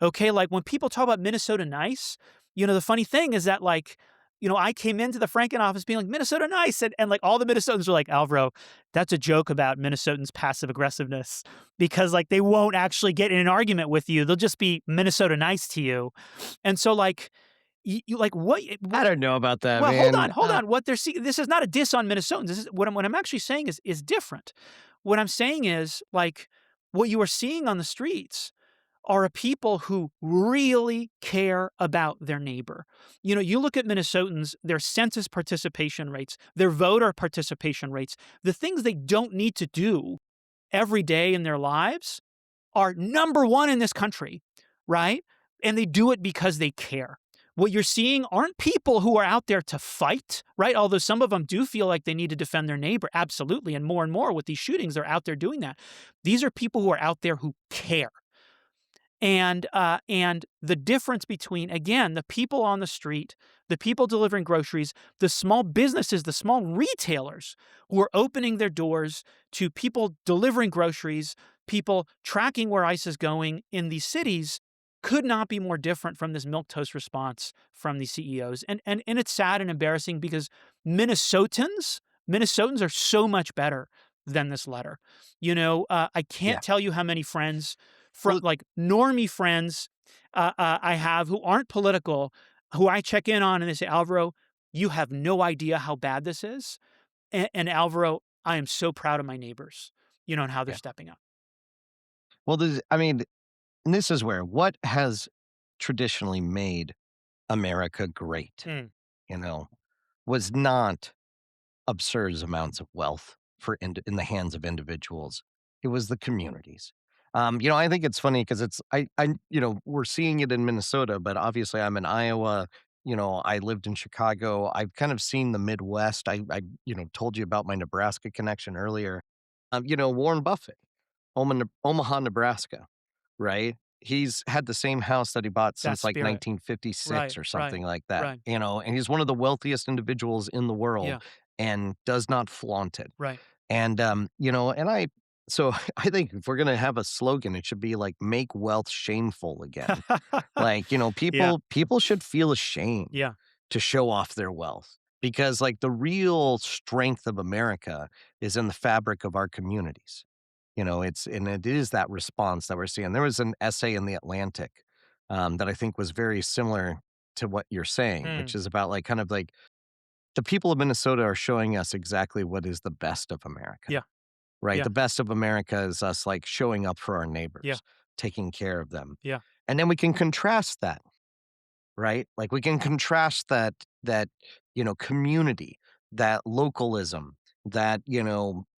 Okay, like when people talk about Minnesota nice, the funny thing is that like, I came into the Franken office being like Minnesota nice, and like all the Minnesotans were like, Alvaro, that's a joke about Minnesotans' passive aggressiveness because like they won't actually get in an argument with you; they'll just be Minnesota nice to you, and so like you like what? I don't know about that, Well, man. hold on. What they're seeing, this is not a diss on Minnesotans. This is what I'm actually saying is different. What I'm saying is like what you are seeing on the streets are a people who really care about their neighbor. You look at Minnesotans, their census participation rates, their voter participation rates, the things they don't need to do every day in their lives are number one in this country, right? And they do it because they care. what you're seeing aren't people who are out there to fight, right? Although some of them do feel like they need to defend their neighbor, absolutely, and more with these shootings, they're out there doing that. These are people who are out there who care. And the difference between, again, the people on the street, the people delivering groceries, the small businesses, the small retailers who are opening their doors to people delivering groceries, people tracking where ICE is going in these cities, could not be more different from this milquetoast response from these CEOs. And it's sad and embarrassing because Minnesotans are so much better than this letter. I Yeah. can't tell you how many friends, Well, like normie friends, I have who aren't political, who I check in on, and they say, Alvaro, you have no idea how bad this is. And Alvaro, I am so proud of my neighbors, and how they're yeah. stepping up. Well, I mean, and this is where what has traditionally made America great, Mm, you know, was not absurd amounts of wealth in the hands of individuals. It was the communities. I think it's funny because we're seeing it in Minnesota, but obviously I'm in Iowa. I lived in Chicago. I've kind of seen the Midwest. I told you about my Nebraska connection earlier. Warren Buffett, Omaha, Nebraska, right? He's had the same house that he bought that since like spirit. 1956 Right, or right, something like that, right. and he's one of the wealthiest individuals in the world Yeah, and does not flaunt it. right. So I think if we're gonna have a slogan, it should be like "Make wealth shameful again." Like, Yeah, people should feel ashamed yeah, to show off their wealth because, like, the real strength of America is in the fabric of our communities. It is that response that we're seeing. There was an essay in The Atlantic, that I think was very similar to what you're saying, mm, which is about, like, kind of like the people of Minnesota are showing us exactly what is the best of America, yeah, right? yeah, The best of America is us, like, showing up for our yeah, neighbors, taking care of them. yeah, And then we can contrast that, right? Like, we can contrast that community, that localism, that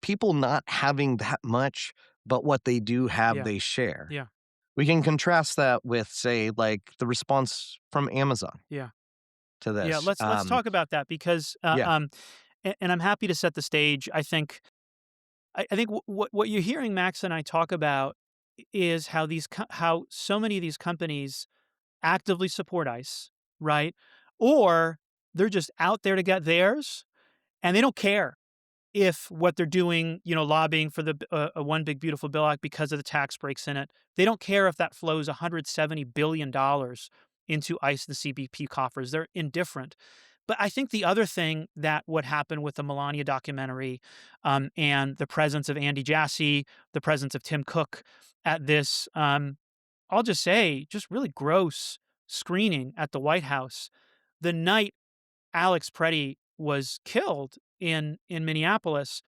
people not having that much, but what they do have, yeah, they share. yeah, We can contrast that with, say, like, the response from Amazon yeah. to Yeah, this. let's talk about that because, Yeah, and I'm happy to set the stage. I think what you're hearing Max and I talk about is how so many of these companies actively support ICE, right? Or they're just out there to get theirs, and they don't care if what they're doing, lobbying for the One Big Beautiful Bill Act because of the tax breaks in it. They don't care if that flows $170 billion into ICE and the CBP coffers. They're indifferent. But I think the other thing that would happen with the Melania documentary, and the presence of Andy Jassy, the presence of Tim Cook at this, I'll just say, just really gross screening at the White House the night Alex Preddy was killed in Minneapolis,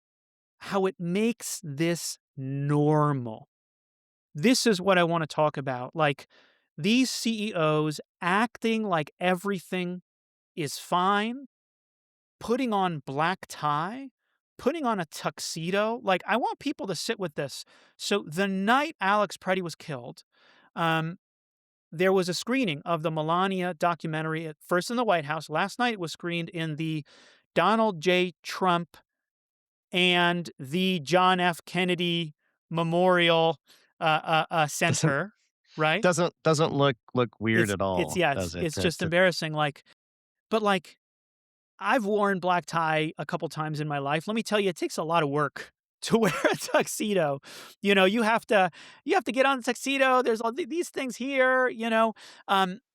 how it makes this normal. This is what I want to talk about. Like these CEOs acting like everything is fine, putting on black tie, putting on a tuxedo. Like I want people to sit with this. So the night Alex Preddy was killed, um, there was a screening of the Melania documentary at first in the White House. Last night it was screened in the Donald J. Trump and the John F. Kennedy Memorial doesn't Center, right? doesn't look weird It's at it's all, yeah, does it? it's just embarrassing. But I've worn black tie a couple times in my life. Let me tell you, it takes a lot of work to wear a tuxedo. You have to get on the tuxedo. There's all these things here,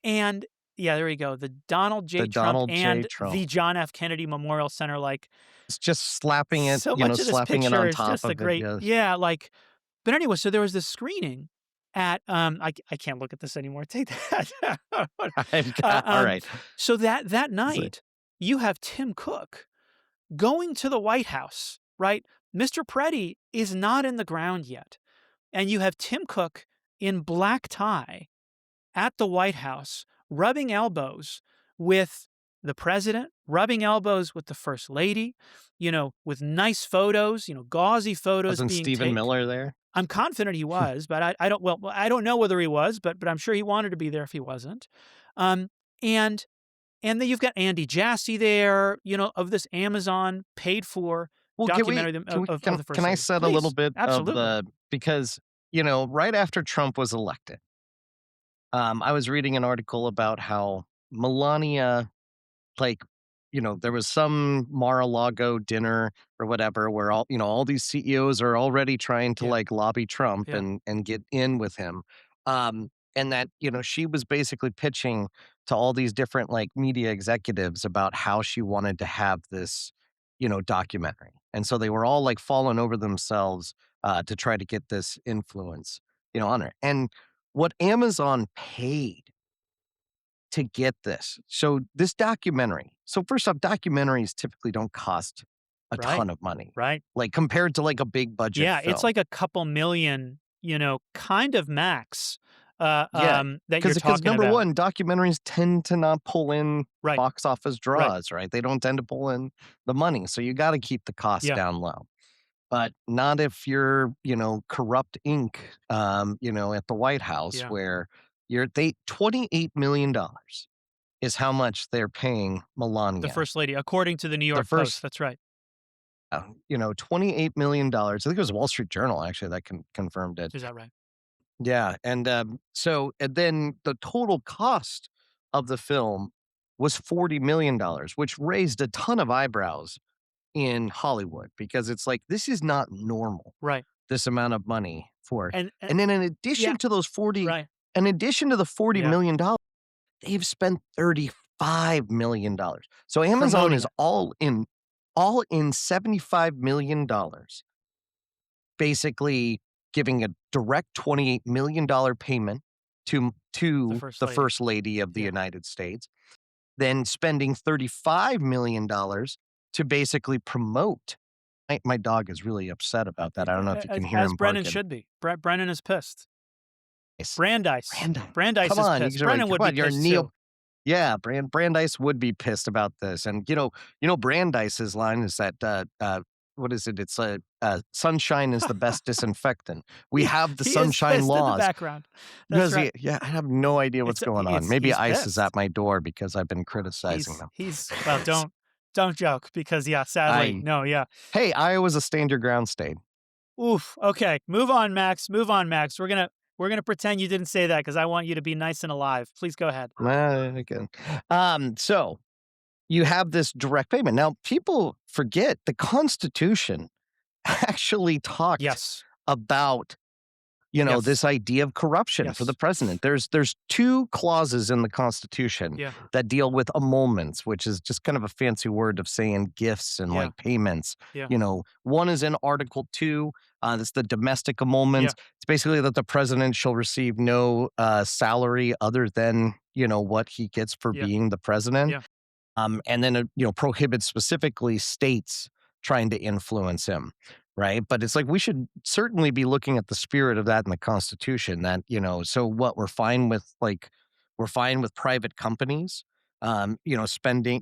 and yeah, there you go. The Donald The J. Trump Donald J. and Trump. the John F. Kennedy Memorial Center. Like It's just slapping it, so much of this slapping it picture on is top just a of it, great, yes. yeah. But anyway, so there was this screening at I can't look at this anymore. Take that. out. I've uh, got um, alright. so that It's like night, you have Tim Cook going to the White House, right? Mr. Preddy is not in the ground yet. And you have Tim Cook in black tie at the White House, rubbing elbows with the president, rubbing elbows with the first lady, with nice photos, gauzy photos wasn't being Stephen taken. Miller there? I'm confident he was, but I don't know whether he was, but I'm sure he wanted to be there if he wasn't. Um, And and then you've got Andy Jassy there, of this Amazon paid for Well, documentary of the can first I lady. set a little Please, bit of absolutely. the because, right after Trump was elected, I was reading an article about how Melania, like, there was some Mar-a-Lago dinner or whatever where all these CEOs are already trying to Yeah, like lobby Trump yeah, and get in with him. And that, she was basically pitching to all these different like media executives about how she wanted to have this, documentary. And so they were all like falling over themselves to try to get this influence, on her. And what Amazon paid to get this. So this documentary. So first off, documentaries typically don't cost a right, ton of money, right. like compared to like a big budget Yeah, it's film. like a couple million, kind of max, Yeah, that you're because talking number about. one, documentaries tend to not pull in Right, box office right. draws, right? They don't tend to pull in the money, so you got to keep the costs Yeah, down low. But not if you're, corrupt ink, at the White House yeah. where they $28 million is how much they're paying The Melania. first lady, according to the New The York Post. first That's right. $28 million. I think it was the Wall Street Journal actually that confirmed it. Is that right? Yeah, and then the total cost of the film was $40 million, which raised a ton of eyebrows in Hollywood because it's like, this is not normal, Right. this amount of money for And and then yeah, right. in addition to the $40 Yeah. million, they've spent $35 million. So Amazon Promoting is it. all in $75 million, basically giving a direct $28 million payment The to first the lady. first lady of the Yeah. United States, then spending $35 million to basically promote. My dog is really upset about that. I don't know if you can hear As him Brennan barking. should be. Brennan is pissed. Nice. Brandeis. Brandon, Brandeis come is on, pissed. Brennan would come be on, you're a pissed Neil. too. Yeah, Brandeis would be pissed about this, and Brandeis's line is that what is it? It's sunshine is the best disinfectant. We have the He is sunshine pissed in the laws. background. That's Does right. he? Yeah, I have no idea what's going on. Maybe He's ICE is at pissed. my door because I've been criticizing them. Well, don't joke because yeah, sadly, I no, yeah. Hey, Iowa's a stand your ground state. Oof. Okay, move on, Max. Move on, Max. We're gonna pretend you didn't say that because I want you to be nice and alive. Please go ahead. Again. So you have this direct payment. Now, people forget the Constitution actually talked Yes. about Yes. this idea of corruption for the Yes. president. There's two clauses in the Constitution Yeah. that deal with emoluments, which is just kind of a fancy word of saying gifts and Yeah. like payments. Yeah. One is in Article 2. That's the domestic Yeah. emoluments. It's basically that the president shall receive no salary other than what he gets for Yeah. being the president. Yeah. And then it, prohibits specifically states trying to influence him, right? But it's like we should certainly be looking at the spirit of that in the Constitution. That so what we're fine with private companies,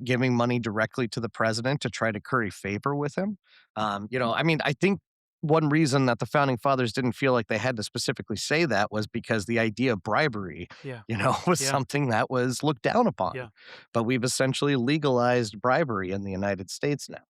giving money directly to the president to try to curry favor with him. I mean, I think one reason that the founding fathers didn't feel like they had to specifically say that was because the idea of bribery, Yeah. was Yeah. something that was looked down upon, Yeah. but we've essentially legalized bribery in the United States now.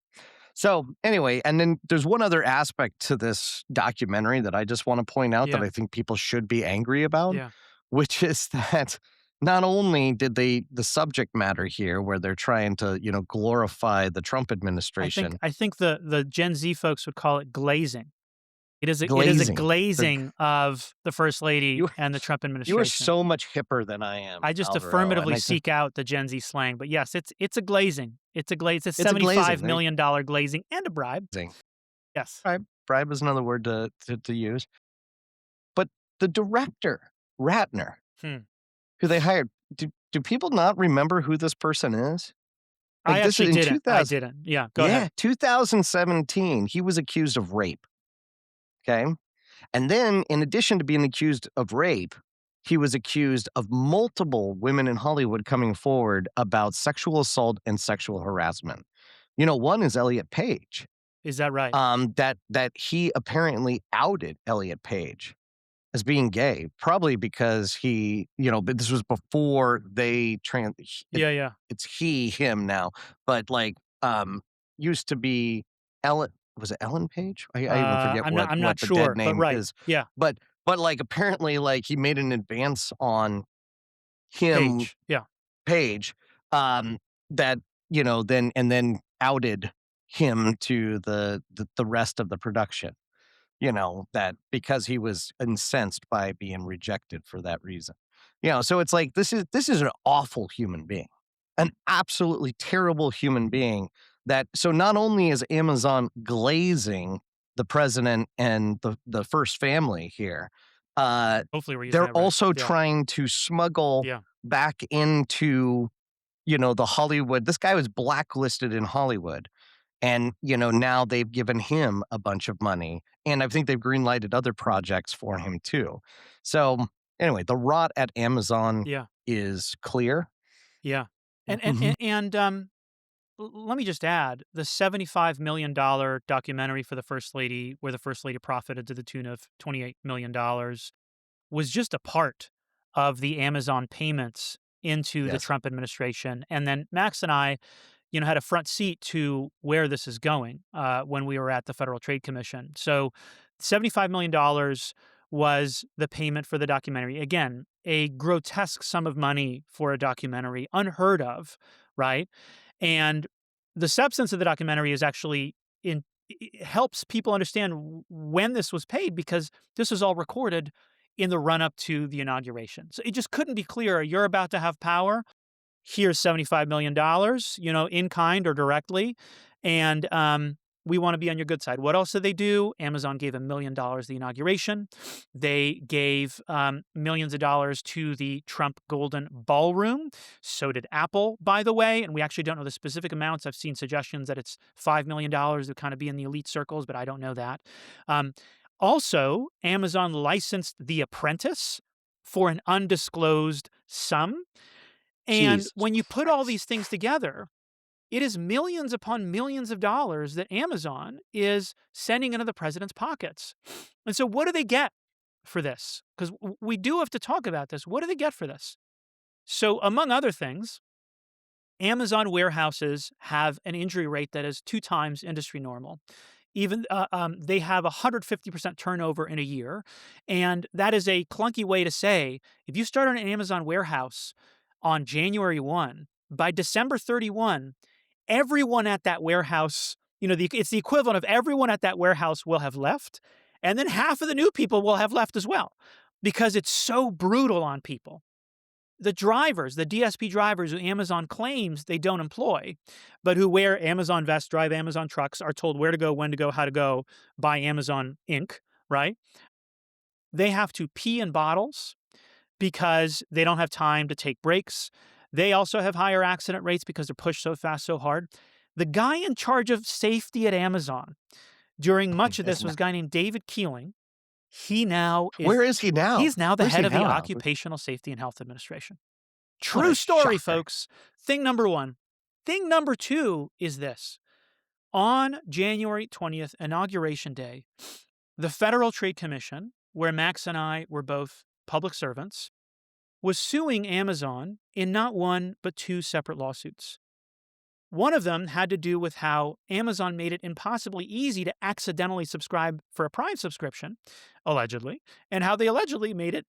So anyway, and then there's one other aspect to this documentary that I just want to point out that Yeah. I think people should be angry about, Yeah. which is that not only did the subject matter here where they're trying to, glorify the Trump administration, I think the Gen Z folks would call it glazing. It is a glazing. The, glazing of the first lady you and the Trump you are administration. so much hipper than I am, I just Alvaro, and affirmatively I think seek out the Gen Z slang, but yes, it's a glazing. It's a glaze. It's it's a $75 glazing. million glazing and a bribe. Yes. Bribe is another word to use. But the director, Ratner, Hmm. who they hired, do people not remember who this person is? I Like this is actually in didn't. I 2000, didn't. Yeah, go yeah, ahead. 2017, he was accused of rape, okay? And then in addition to being accused of rape, he was accused of multiple women in Hollywood coming forward about sexual assault and sexual harassment. One is Elliot Page. Is that right? That he apparently outed Elliot Page as being gay, probably because but this was before Yeah, yeah. it's him now, but used to be Ellen. Was it Ellen Page? I even forget I'm what not the dead sure, but name right. is, Yeah. but like apparently like he made an advance on him Page. Yeah. Page, um, that, then outed him to the rest of the production, that because he was incensed by being rejected for that reason. So it's like this is an awful human being, an absolutely terrible human being that so not only is Amazon glazing the president and the first family here, Hopefully we're using they're that right. also Yeah. trying to smuggle Yeah. back into, the Hollywood. This guy was blacklisted in Hollywood. And, now they've given him a bunch of money. And I think they've greenlighted other projects for him too. So anyway, the rot at Amazon Yeah. is clear. Yeah. And and Mhm. and, and let me just add the $75 million documentary for the First Lady, where the First Lady profited to the tune of $28 million, was just a part of the Amazon payments into the Yes. Trump administration. And then Max and I, had a front seat to where this is going when we were at the Federal Trade Commission. So $75 million was the payment for the documentary. Again, a grotesque sum of money for a documentary, unheard of, right? And the substance of the documentary is actually it helps people understand when this was paid, because this was all recorded in the run up to the inauguration. So it just couldn't be clearer. You're about to have power. Here's $75 million, in kind or directly. And we want to be on your good side. What else did they do? Amazon gave $1 million the inauguration. They gave millions of dollars to the Trump Golden Ballroom. So did Apple, by the way. And we actually don't know the specific amounts. I've seen suggestions that it's $5 million to kind of be in the elite circles, but I don't know that. Um, Also, Amazon licensed The Apprentice for an undisclosed sum. And Jesus when you put all Christ. these things together, it is millions upon millions of dollars that Amazon is sending into the president's pockets. And so, what do they get for this? Because we do have to talk about this. What do they get for this? So, among other things, Amazon warehouses have an injury rate that is 2 times industry normal. Even they have 150% turnover in a year, and that is a clunky way to say if you start on an Amazon warehouse on January 1, by December 31, everyone at that warehouse, it's the equivalent of everyone at that warehouse will have left, and then half of the new people will have left as well, because it's so brutal on people. The drivers, the DSP drivers who Amazon claims they don't employ, but who wear Amazon vests, drive Amazon trucks, are told where to go, when to go, how to go by Amazon Inc., right? They have to pee in bottles because they don't have time to take breaks. They also have higher accident rates because they're pushed so fast, so hard. The guy in charge of safety at Amazon during much of Is this was a guy named David Keeling. He now is Where is he now? he's now the Where's head he of the now? Occupational Safety and Health Administration. What a True story, shocker. folks. Thing number one. Thing number two is this. On January 20th, Inauguration Day, the Federal Trade Commission, where Max and I were both public servants, was suing Amazon in not one, but 2 separate lawsuits. One of them had to do with how Amazon made it impossibly easy to accidentally subscribe for a Prime subscription, allegedly, and how they allegedly made it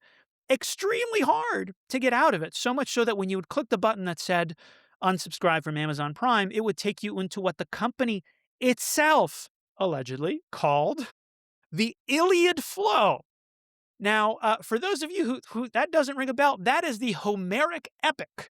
extremely hard to get out of it. So much so that when you would click the button that said unsubscribe from Amazon Prime, it would take you into what the company itself allegedly called the Iliad Flow. Now, for those of you who that doesn't ring a bell, that is the Homeric epic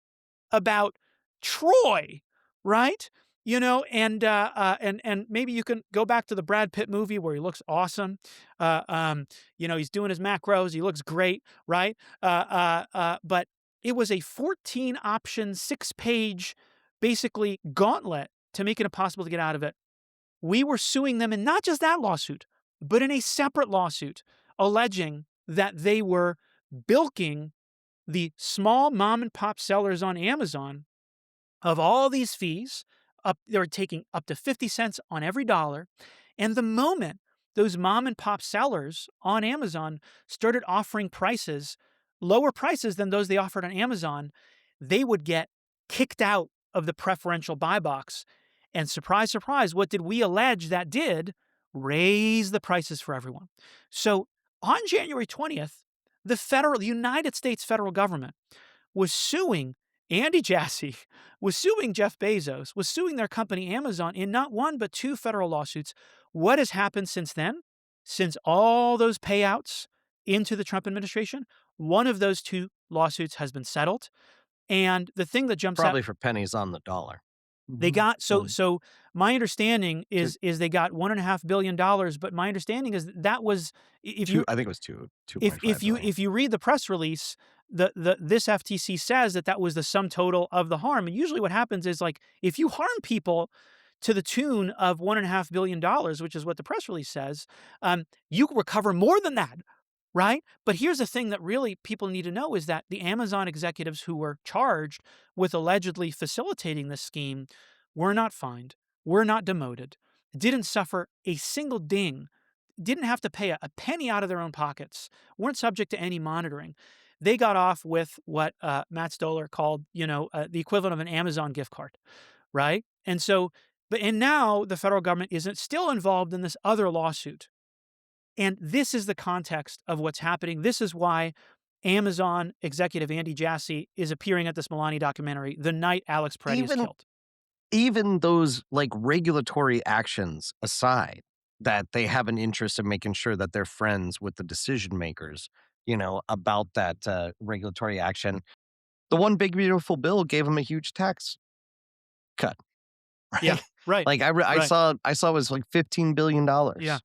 about Troy, right? And maybe you can go back to the Brad Pitt movie where he looks awesome. He's doing his macros, he looks great, right? But it was a 14 option, 6-page, basically gauntlet to make it impossible to get out of it. We were suing them in not just that lawsuit, but in a separate lawsuit alleging that they were bilking the small mom and pop sellers on Amazon of all these fees. They were taking up to 50 cents on every dollar. And the moment those mom and pop sellers on Amazon started offering lower prices than those they offered on Amazon, they would get kicked out of the preferential buy box. And surprise, surprise, what did we allege that did? Raise the prices for everyone. So on January 20th, the United States federal government was suing Andy Jassy, was suing Jeff Bezos, was suing their company Amazon in not one but two federal lawsuits. What has happened since then? Since all those payouts into the Trump administration, one of those two lawsuits has been settled. And the thing that jumps out, Probably for pennies on the dollar. they Mhm. got Mm. so my understanding Two, is they got $1.5 billion, but my understanding is that was if two. you I think it was two if point five if you billion. if you read the press release, this FTC says that was the sum total of the harm. And usually what happens is, like, if you harm people to the tune of $1.5 billion, which is what the press release says, you recover more than that, right? But here's the thing that really people need to know is that the Amazon executives who were charged with allegedly facilitating this scheme were not fined, were not demoted, didn't suffer a single ding, didn't have to pay a penny out of their own pockets, weren't subject to any monitoring. They got off with what Matt Stoller called, the equivalent of an Amazon gift card, right? And now the federal government isn't still involved in this other lawsuit. And this is the context of what's happening. This is why Amazon executive Andy Jassy is appearing at this Milani documentary the night Alex Preddy is Even killed. even those like regulatory actions aside, that they have an interest in making sure that they're friends with the decision makers, about that regulatory action. The one big beautiful bill gave them a huge tax cut, Yeah, right? right, Like right. I saw it was like $15 billion Yeah,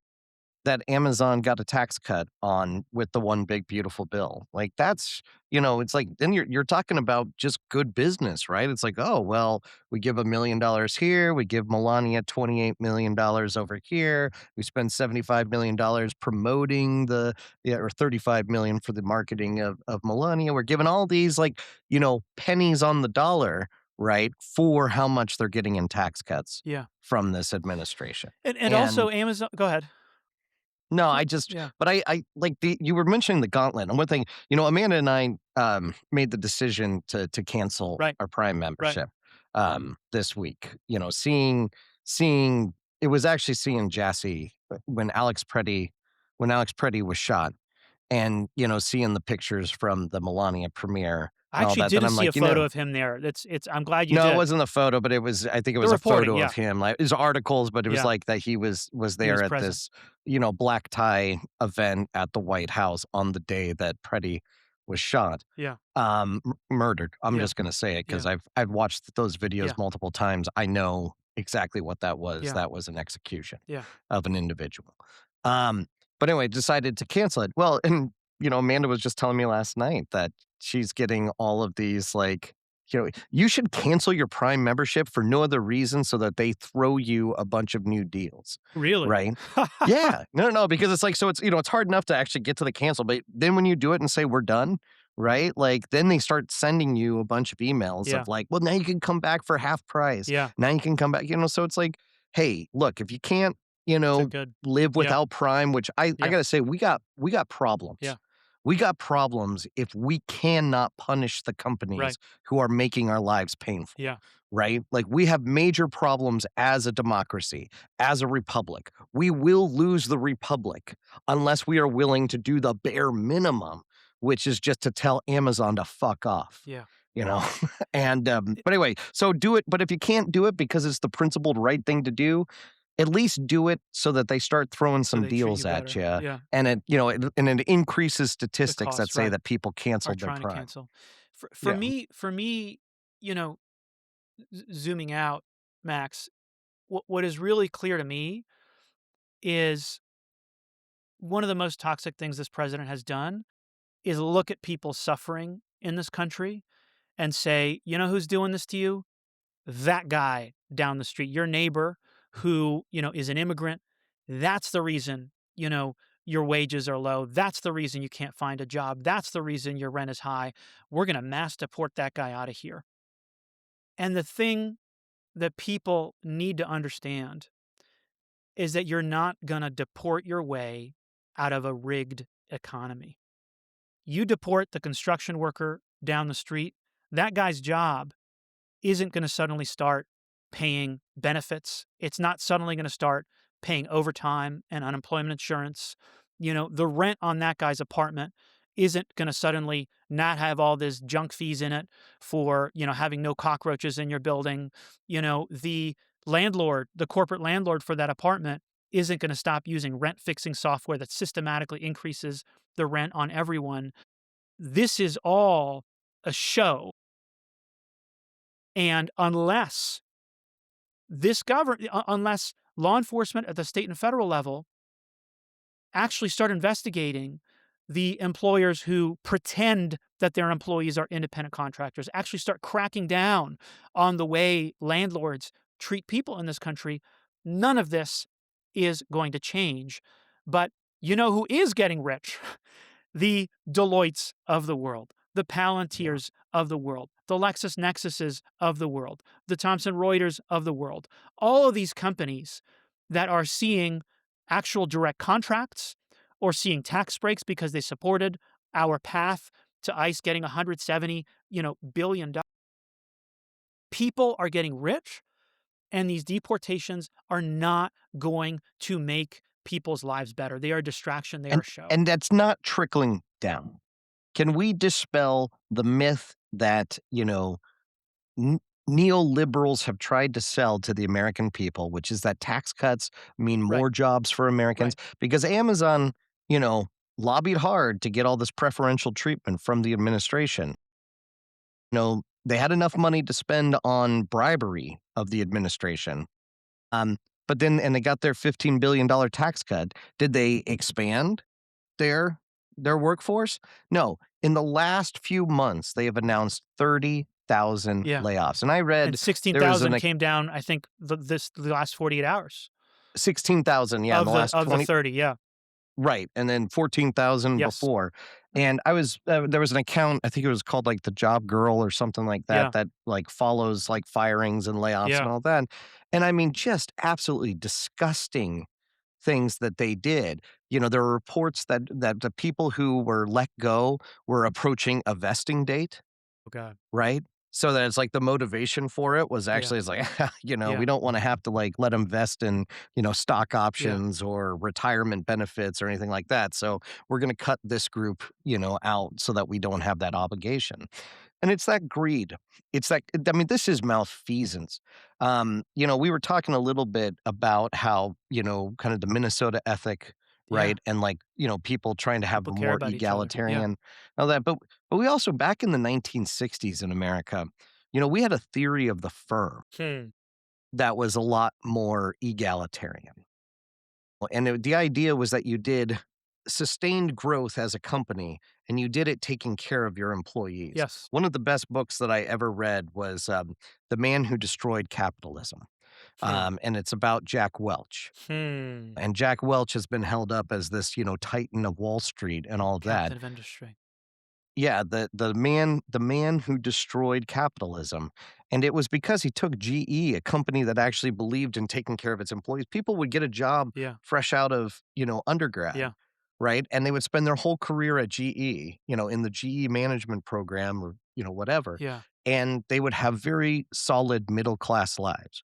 that Amazon got a tax cut on with the one big beautiful bill. Like that's, it's like then you're talking about just good business, right? It's like, oh, well, we give $1 million here, we give Melania $28 million over here, we spend $75 million promoting or 35 million for the marketing of Melania. We're giving all these like, pennies on the dollar, right, for how much they're getting in tax cuts yeah. from this administration. And And also Amazon, go ahead. no, No, I just yeah, but I like you were mentioning the gauntlet, and one thing, Amanda and I, made the decision to cancel right, our Prime right. membership, this week, seeing it was actually seeing Jassy, when Alex Preddy was shot and, seeing the pictures from the Melania premiere I and all actually that, then didn't I'm see a like, photo of him there. I'm glad you no, it did. wasn't a photo, but I think it The was a reporting, photo of yeah, him, like, it was articles, but it was yeah, like that he was he was there at present. this, black tie event at the White House on the day that Preddy was shot, Yeah, murdered. I'm yeah, just gonna say it yeah, because I've watched those yeah, videos multiple times. I know exactly what that was. yeah, That was an execution yeah, of an individual. Um, but anyway, decided to cancel it. Well, and, Amanda was just telling me last night that she's getting all of these, like, you should cancel your Prime membership for no other reason so that they throw you a bunch of new deals, really. right? Yeah. No, no, because it's like, so it's, it's hard enough to actually get to the cancel, but then when you do it and say we're done, right? Like then they start sending you a bunch of emails Yeah, of like, well, now you can come back for half price. yeah, Now you can come back, so it's like, hey, look, if you can't, it's a good, live yeah, without Prime, which I yeah, gotta say, we got problems. yeah, We got problems if we cannot punish the right, companies who are making our lives painful, yeah, right? Like we have major problems as a democracy, as a republic. We will lose the republic unless we are willing to do the bare minimum, which is just to tell Amazon to fuck off. yeah. You know, and It- but anyway, so do it. But if you can't do it because it's the principled right thing to do, at least do it so that they start throwing so some they treat you deals at better. you, Yeah, and it increases the statistics that cost, say right? that people Are canceled their trying to Prime. cancel. For Yeah. me, you know, zooming out, Max, what is really clear to me is one of the most toxic things this president has done is look at people suffering in this country and say, you know who's doing this to you? That guy down the street, your neighbor who, is an immigrant. That's the reason, your wages are low. That's the reason you can't find a job. That's the reason your rent is high. We're going to mass deport that guy out of here. And the thing that people need to understand is that you're not going to deport your way out of a rigged economy. You deport the construction worker down the street, that guy's job isn't going to suddenly start paying benefits. It's not suddenly going to start paying overtime and unemployment insurance. The rent on that guy's apartment isn't going to suddenly not have all this junk fees in it for, having no cockroaches in your building. The landlord, the corporate landlord for that apartment isn't going to stop using rent fixing software that systematically increases the rent on everyone. This is all a show. And unless law enforcement at the state and federal level actually start investigating the employers who pretend that their employees are independent contractors, actually start cracking down on the way landlords treat people in this country, none of this is going to change. But you know who is getting rich? The Deloittes of the world, the Yeah. Palantirs of the world, the LexisNexuses of the world, the Thomson Reuters of the world. All of these companies that are seeing actual direct contracts or seeing tax breaks because they supported our path to ICE getting 170, billion dollars. People are getting rich, and these deportations are not going to make people's lives better. They are a distraction, they are And a show. and that's not trickling down. Can we dispel the myth that, n neoliberals have tried to sell to the American people, which is that tax cuts mean Right, more jobs for Americans? right. Because Amazon, you know, lobbied hard to get all this preferential treatment from the administration. They had enough money to spend on bribery of the administration. Um, but then and they got their $15 billion tax cut. Did they expand their workforce? No. In the last few months, they have announced 30,000 Yeah. layoffs. And I And read there was 16,000 came down, I think, the last 48 hours 16,000, yeah, in the of the last of the 20. 30, yeah. Right, and then 14,000 Yes. before, and I was there was an account, I think it was called, like, The Job Girl or something like that, Yeah, that, like, follows, like, firings and layoffs and yeah, all that, and I mean, just absolutely disgusting things that they did. There were reports that the people who were let go were approaching a vesting date. oh god. Right? So that it's like the motivation for it was Yeah, actually it's like, we yeah, don't wanna have to, like, let them vest in, stock yeah, options or retirement benefits or anything like that. So we're gonna cut this group, out so that we don't have that obligation. And it's that greed. It's that I mean, this is malfeasance. We were talking a little bit about how, kind of the Minnesota ethic, yeah. right? And like, people trying to have People a care more about each other. Yeah. egalitarian, all that. But we also back in the 1960s in America, we had a theory of the firm Hmm. that was a lot more egalitarian. And the idea was that you did sustained growth as a company and you did it taking care of your employees. Yes. One of the best books that I ever read was The Man Who Destroyed Capitalism. Hmm. And it's about Jack Welch. Hmm. And Jack Welch has been held up as this, titan of Wall Street and all of that. Captain of industry. Yeah, the man who destroyed capitalism, and it was because he took GE, a company that actually believed in taking care of its employees. People would get a job Yeah, fresh out of, undergrad, yeah, right? And they would spend their whole career at GE, in the GE management program or, whatever, yeah, and they would have very solid middle class lives.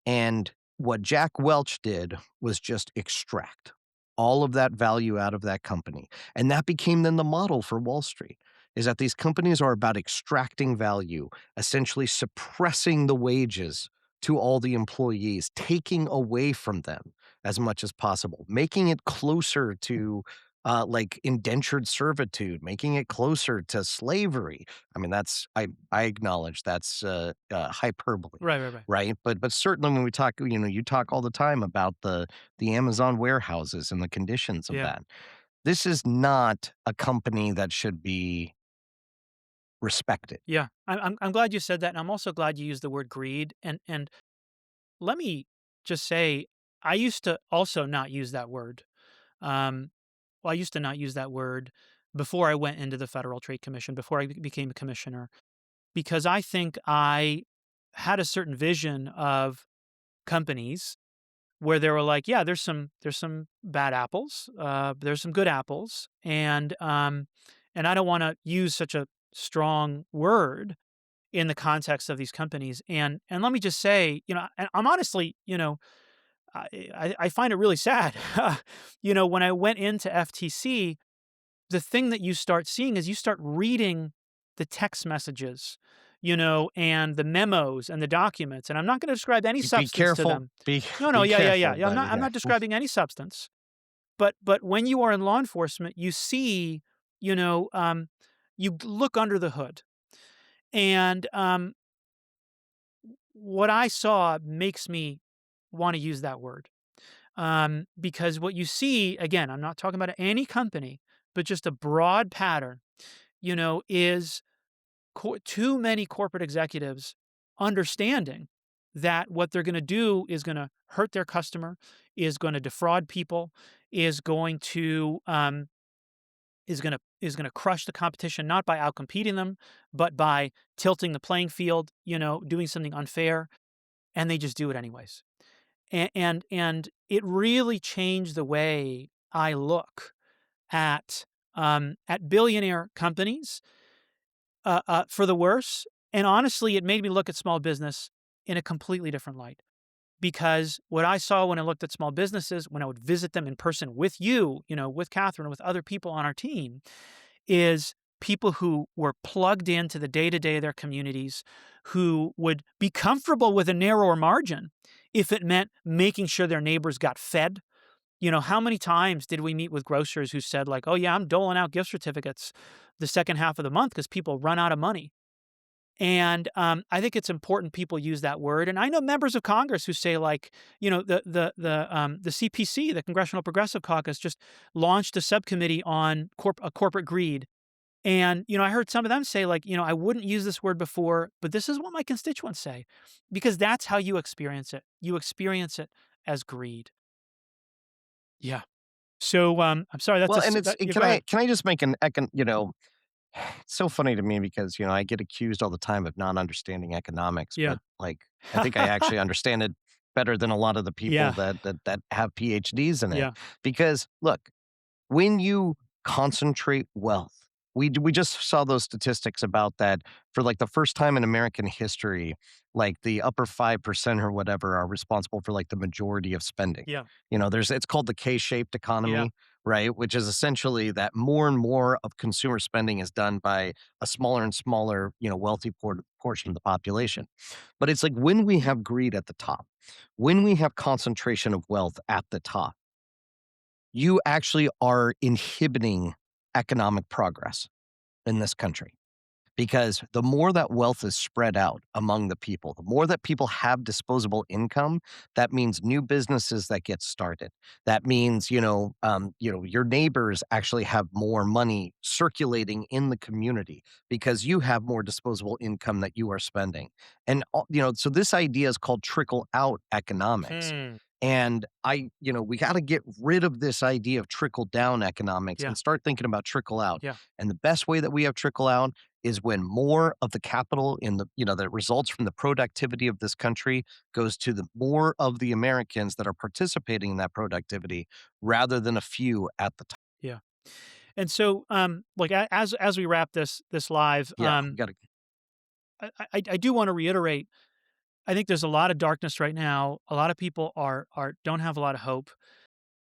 And what Jack Welch did was just extract all of that value out of that company. And that became then the model for Wall Street is that these companies are about extracting value, essentially suppressing the wages to all the employees, taking away from them as much as possible, making it closer to like indentured servitude, making it closer to slavery. I mean, I acknowledge that's hyperbole, right, right, right. right? But certainly when we talk, you talk all the time about the Amazon warehouses and the conditions of Yeah, that. This is not a company that should be respected. yeah. I'm glad you said that, and I'm also glad you used the word greed. And let me just say, I used to also not use that word. Um, I used to not use that word before I went into the Federal Trade Commission, before I became a commissioner, because I think I had a certain vision of companies where they were like, yeah, there's some bad apples, there's some good apples, and I don't want to use such a strong word in the context of these companies. And let me just say, I'm honestly, I find it really sad. When I went into FTC, the thing that you start seeing is you start reading the text messages, and the memos and the documents. And I'm not going to describe any Be substance to careful. them. Be No, no, be yeah, yeah, yeah, careful, yeah. I'm but not. I'm yeah. not describing any substance. But when you are in law enforcement, you see, you know, um, you look under the hood, and what I saw makes me want to use that word. Because what you see, again, I'm not talking about any company, but just a broad pattern, is too many corporate executives understanding that what they're going to do is going to hurt their customer, is going to defraud people, is going to crush the competition not by outcompeting them, but by tilting the playing field, doing something unfair, and they just do it anyways. And it really changed the way I look at billionaire companies, for the worse. And honestly, it made me look at small business in a completely different light. Because what I saw when I looked at small businesses, when I would visit them in person with you, with Catherine, with other people on our team, is people who were plugged into the day to day of their communities, who would be comfortable with a narrower margin if it meant making sure their neighbors got fed. How many times did we meet with grocers who said, like, oh, yeah, I'm doling out gift certificates the second half of the month because people run out of money? And I think it's important people use that word. And I know members of Congress who say, like, the CPC, the Congressional Progressive Caucus, just launched a subcommittee on corporate greed. And I heard some of them say, like, I wouldn't use this word before, but this is what my constituents say, because that's how you experience it. You experience it as greed. Yeah. So I'm sorry. That's Well, and yeah. Go ahead. can I just make it's so funny to me because, I get accused all the time of not understanding economics, Yeah. but, like, I think I actually understand it better than a lot of the people Yeah. that have PhDs in it. Yeah. Because, look, when you concentrate wealth, we just saw those statistics about that for, like, the first time in American history, like, the upper 5% or whatever are responsible for, like, the majority of spending. Yeah. It's called the K-shaped Yeah. economy, right? Which is essentially that more and more of consumer spending is done by a smaller and smaller, wealthy portion of the population. But it's like when we have greed at the top, when we have concentration of wealth at the top, you actually are inhibiting economic progress in this country. Because the more that wealth is spread out among the people, the more that people have disposable income, that means new businesses that get started. That means, your neighbors actually have more money circulating in the community because you have more disposable income that you are spending. And, so this idea is called trickle out economics. Hmm. And we got to get rid of this idea of trickle down economics Yeah. and start thinking about trickle out. Yeah. And the best way that we have trickle out is when more of the capital that results from the productivity of this country goes to the more of the Americans that are participating in that productivity rather than a few at the top. Yeah. And so, like, as we wrap this live, Yeah, we got to. I do want to reiterate. I think there's a lot of darkness right now. A lot of people don't have a lot of hope.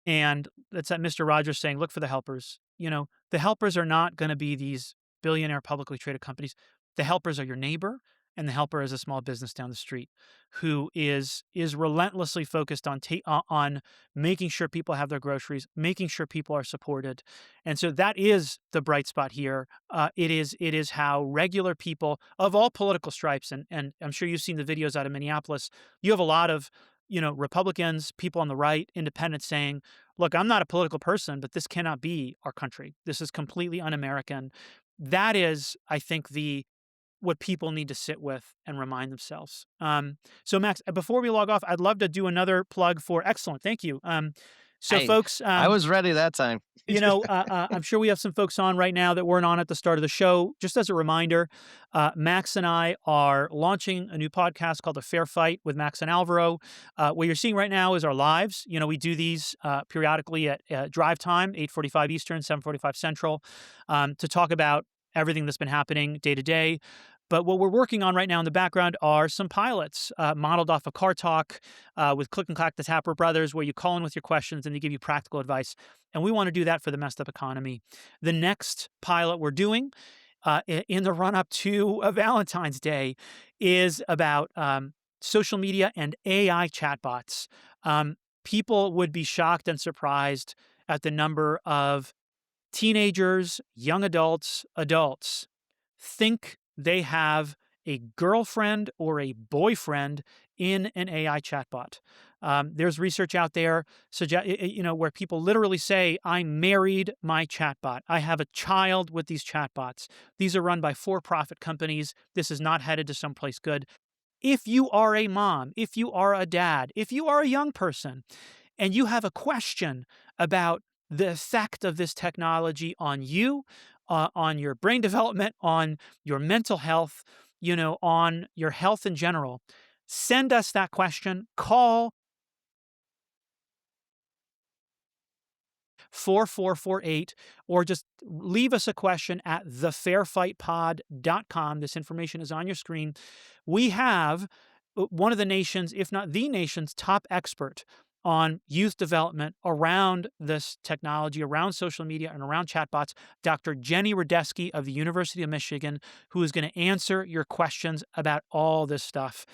And it's that Mr. Rogers saying, look for the helpers. The helpers are not going to be these billionaire publicly traded companies. The helpers are your neighbor, and the helper is a small business down the street who is relentlessly focused on making sure people have their groceries, making sure people are supported. And so that is the bright spot here. It is how regular people of all political stripes, and I'm sure you've seen the videos out of Minneapolis. You have a lot of Republicans, people on the right, independents saying, look, I'm not a political person, but this cannot be our country. This is completely un-American. That is, I think, the what people need to sit with and remind themselves. So, Max, before we log off, I'd love to do another plug for excellent. Thank you. So, I folks, I was ready that time. I'm sure we have some folks on right now that weren't on at the start of the show. Just as a reminder, Max and I are launching a new podcast called The Fair Fight with Max and Alvaro. What you're seeing right now is our lives. We do these periodically at drive time, 8:45 Eastern, 7:45 Central, to talk about everything that's been happening day to day. But what we're working on right now in the background are some pilots modeled off of Car Talk with Click and Clack, the Tapper Brothers, where you call in with your questions and they give you practical advice. And we want to do that for the messed up economy. The next pilot we're doing in the run up to Valentine's Day is about social media and AI chatbots. People would be shocked and surprised at the number of teenagers, young adults think they have a girlfriend or a boyfriend in an AI chatbot. There's research out there, where people literally say, "I married my chatbot. I have a child with these chatbots." These are run by for-profit companies. This is not headed to someplace good. If you are a mom, if you are a dad, if you are a young person, and you have a question about the effect of this technology on you, on your brain development, on your mental health, on your health in general, send us that question. Call 4448 or just leave us a question at thefairfightpod.com. This information is on your screen. We have one of the nation's, if not the nation's, top expert on youth development around this technology, around social media, and around chatbots, Dr. Jenny Radesky of the University of Michigan, who is going to answer your questions about all this stuff.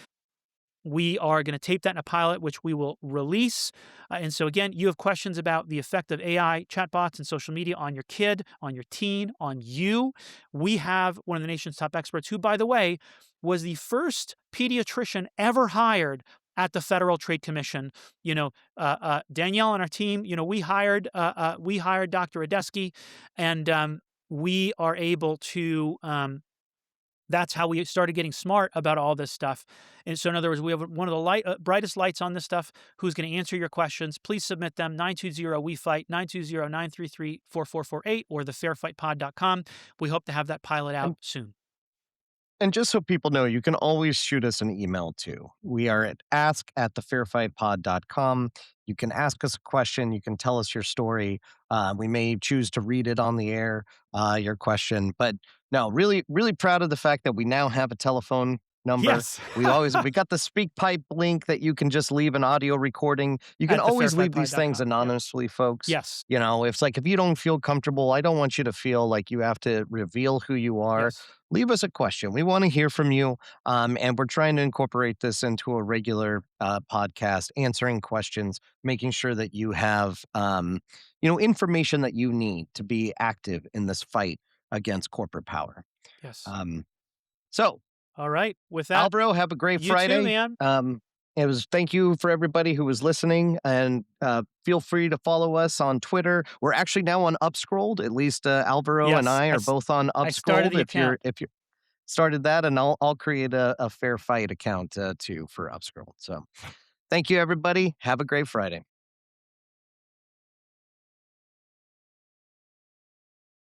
We are going to tape that in a pilot, which we will release. And so, again, you have questions about the effect of AI chatbots and social media on your kid, on your teen, on you. We have one of the nation's top experts who, by the way, was the first pediatrician ever hired at the Federal Trade Commission. Danielle and our team, we hired Dr. Radesky, and we are able to. That's how we started getting smart about all this stuff. And so, in other words, we have one of the brightest lights on this stuff who's going to answer your questions. Please submit them, 920-WE-FIGHT, 920-933-4448, or thefairfightpod.com. We hope to have that pilot out And soon. And just so people know, you can always shoot us an email too. We are at ask@thefairfightpod.com. You can ask us a question. You can tell us your story. We may choose to read it on the air, your question. But no, really, really proud of the fact that we now have a telephone number. Yes. We got the speak pipe link that you can just leave an audio recording. You can At always leave these things thefairfightpod.com. Yep. anonymously, folks. Yes. It's like if you don't feel comfortable, I don't want you to feel like you have to reveal who you are. Yes. Leave us a question. We want to hear from you. And we're trying to incorporate this into a regular podcast, answering questions, making sure that you have, information that you need to be active in this fight against corporate power. Yes. Um, so, All right. With that, Alvaro, have a great you too, Friday. man. Thank you for everybody who was listening, and feel free to follow us on Twitter. We're actually now on Upscrolled. At least Alvaro and Yes. I are both on I started Upscrolled. the account. If you started that, and I'll create a fair fight account too for Upscrolled. So, thank you everybody. Have a great Friday.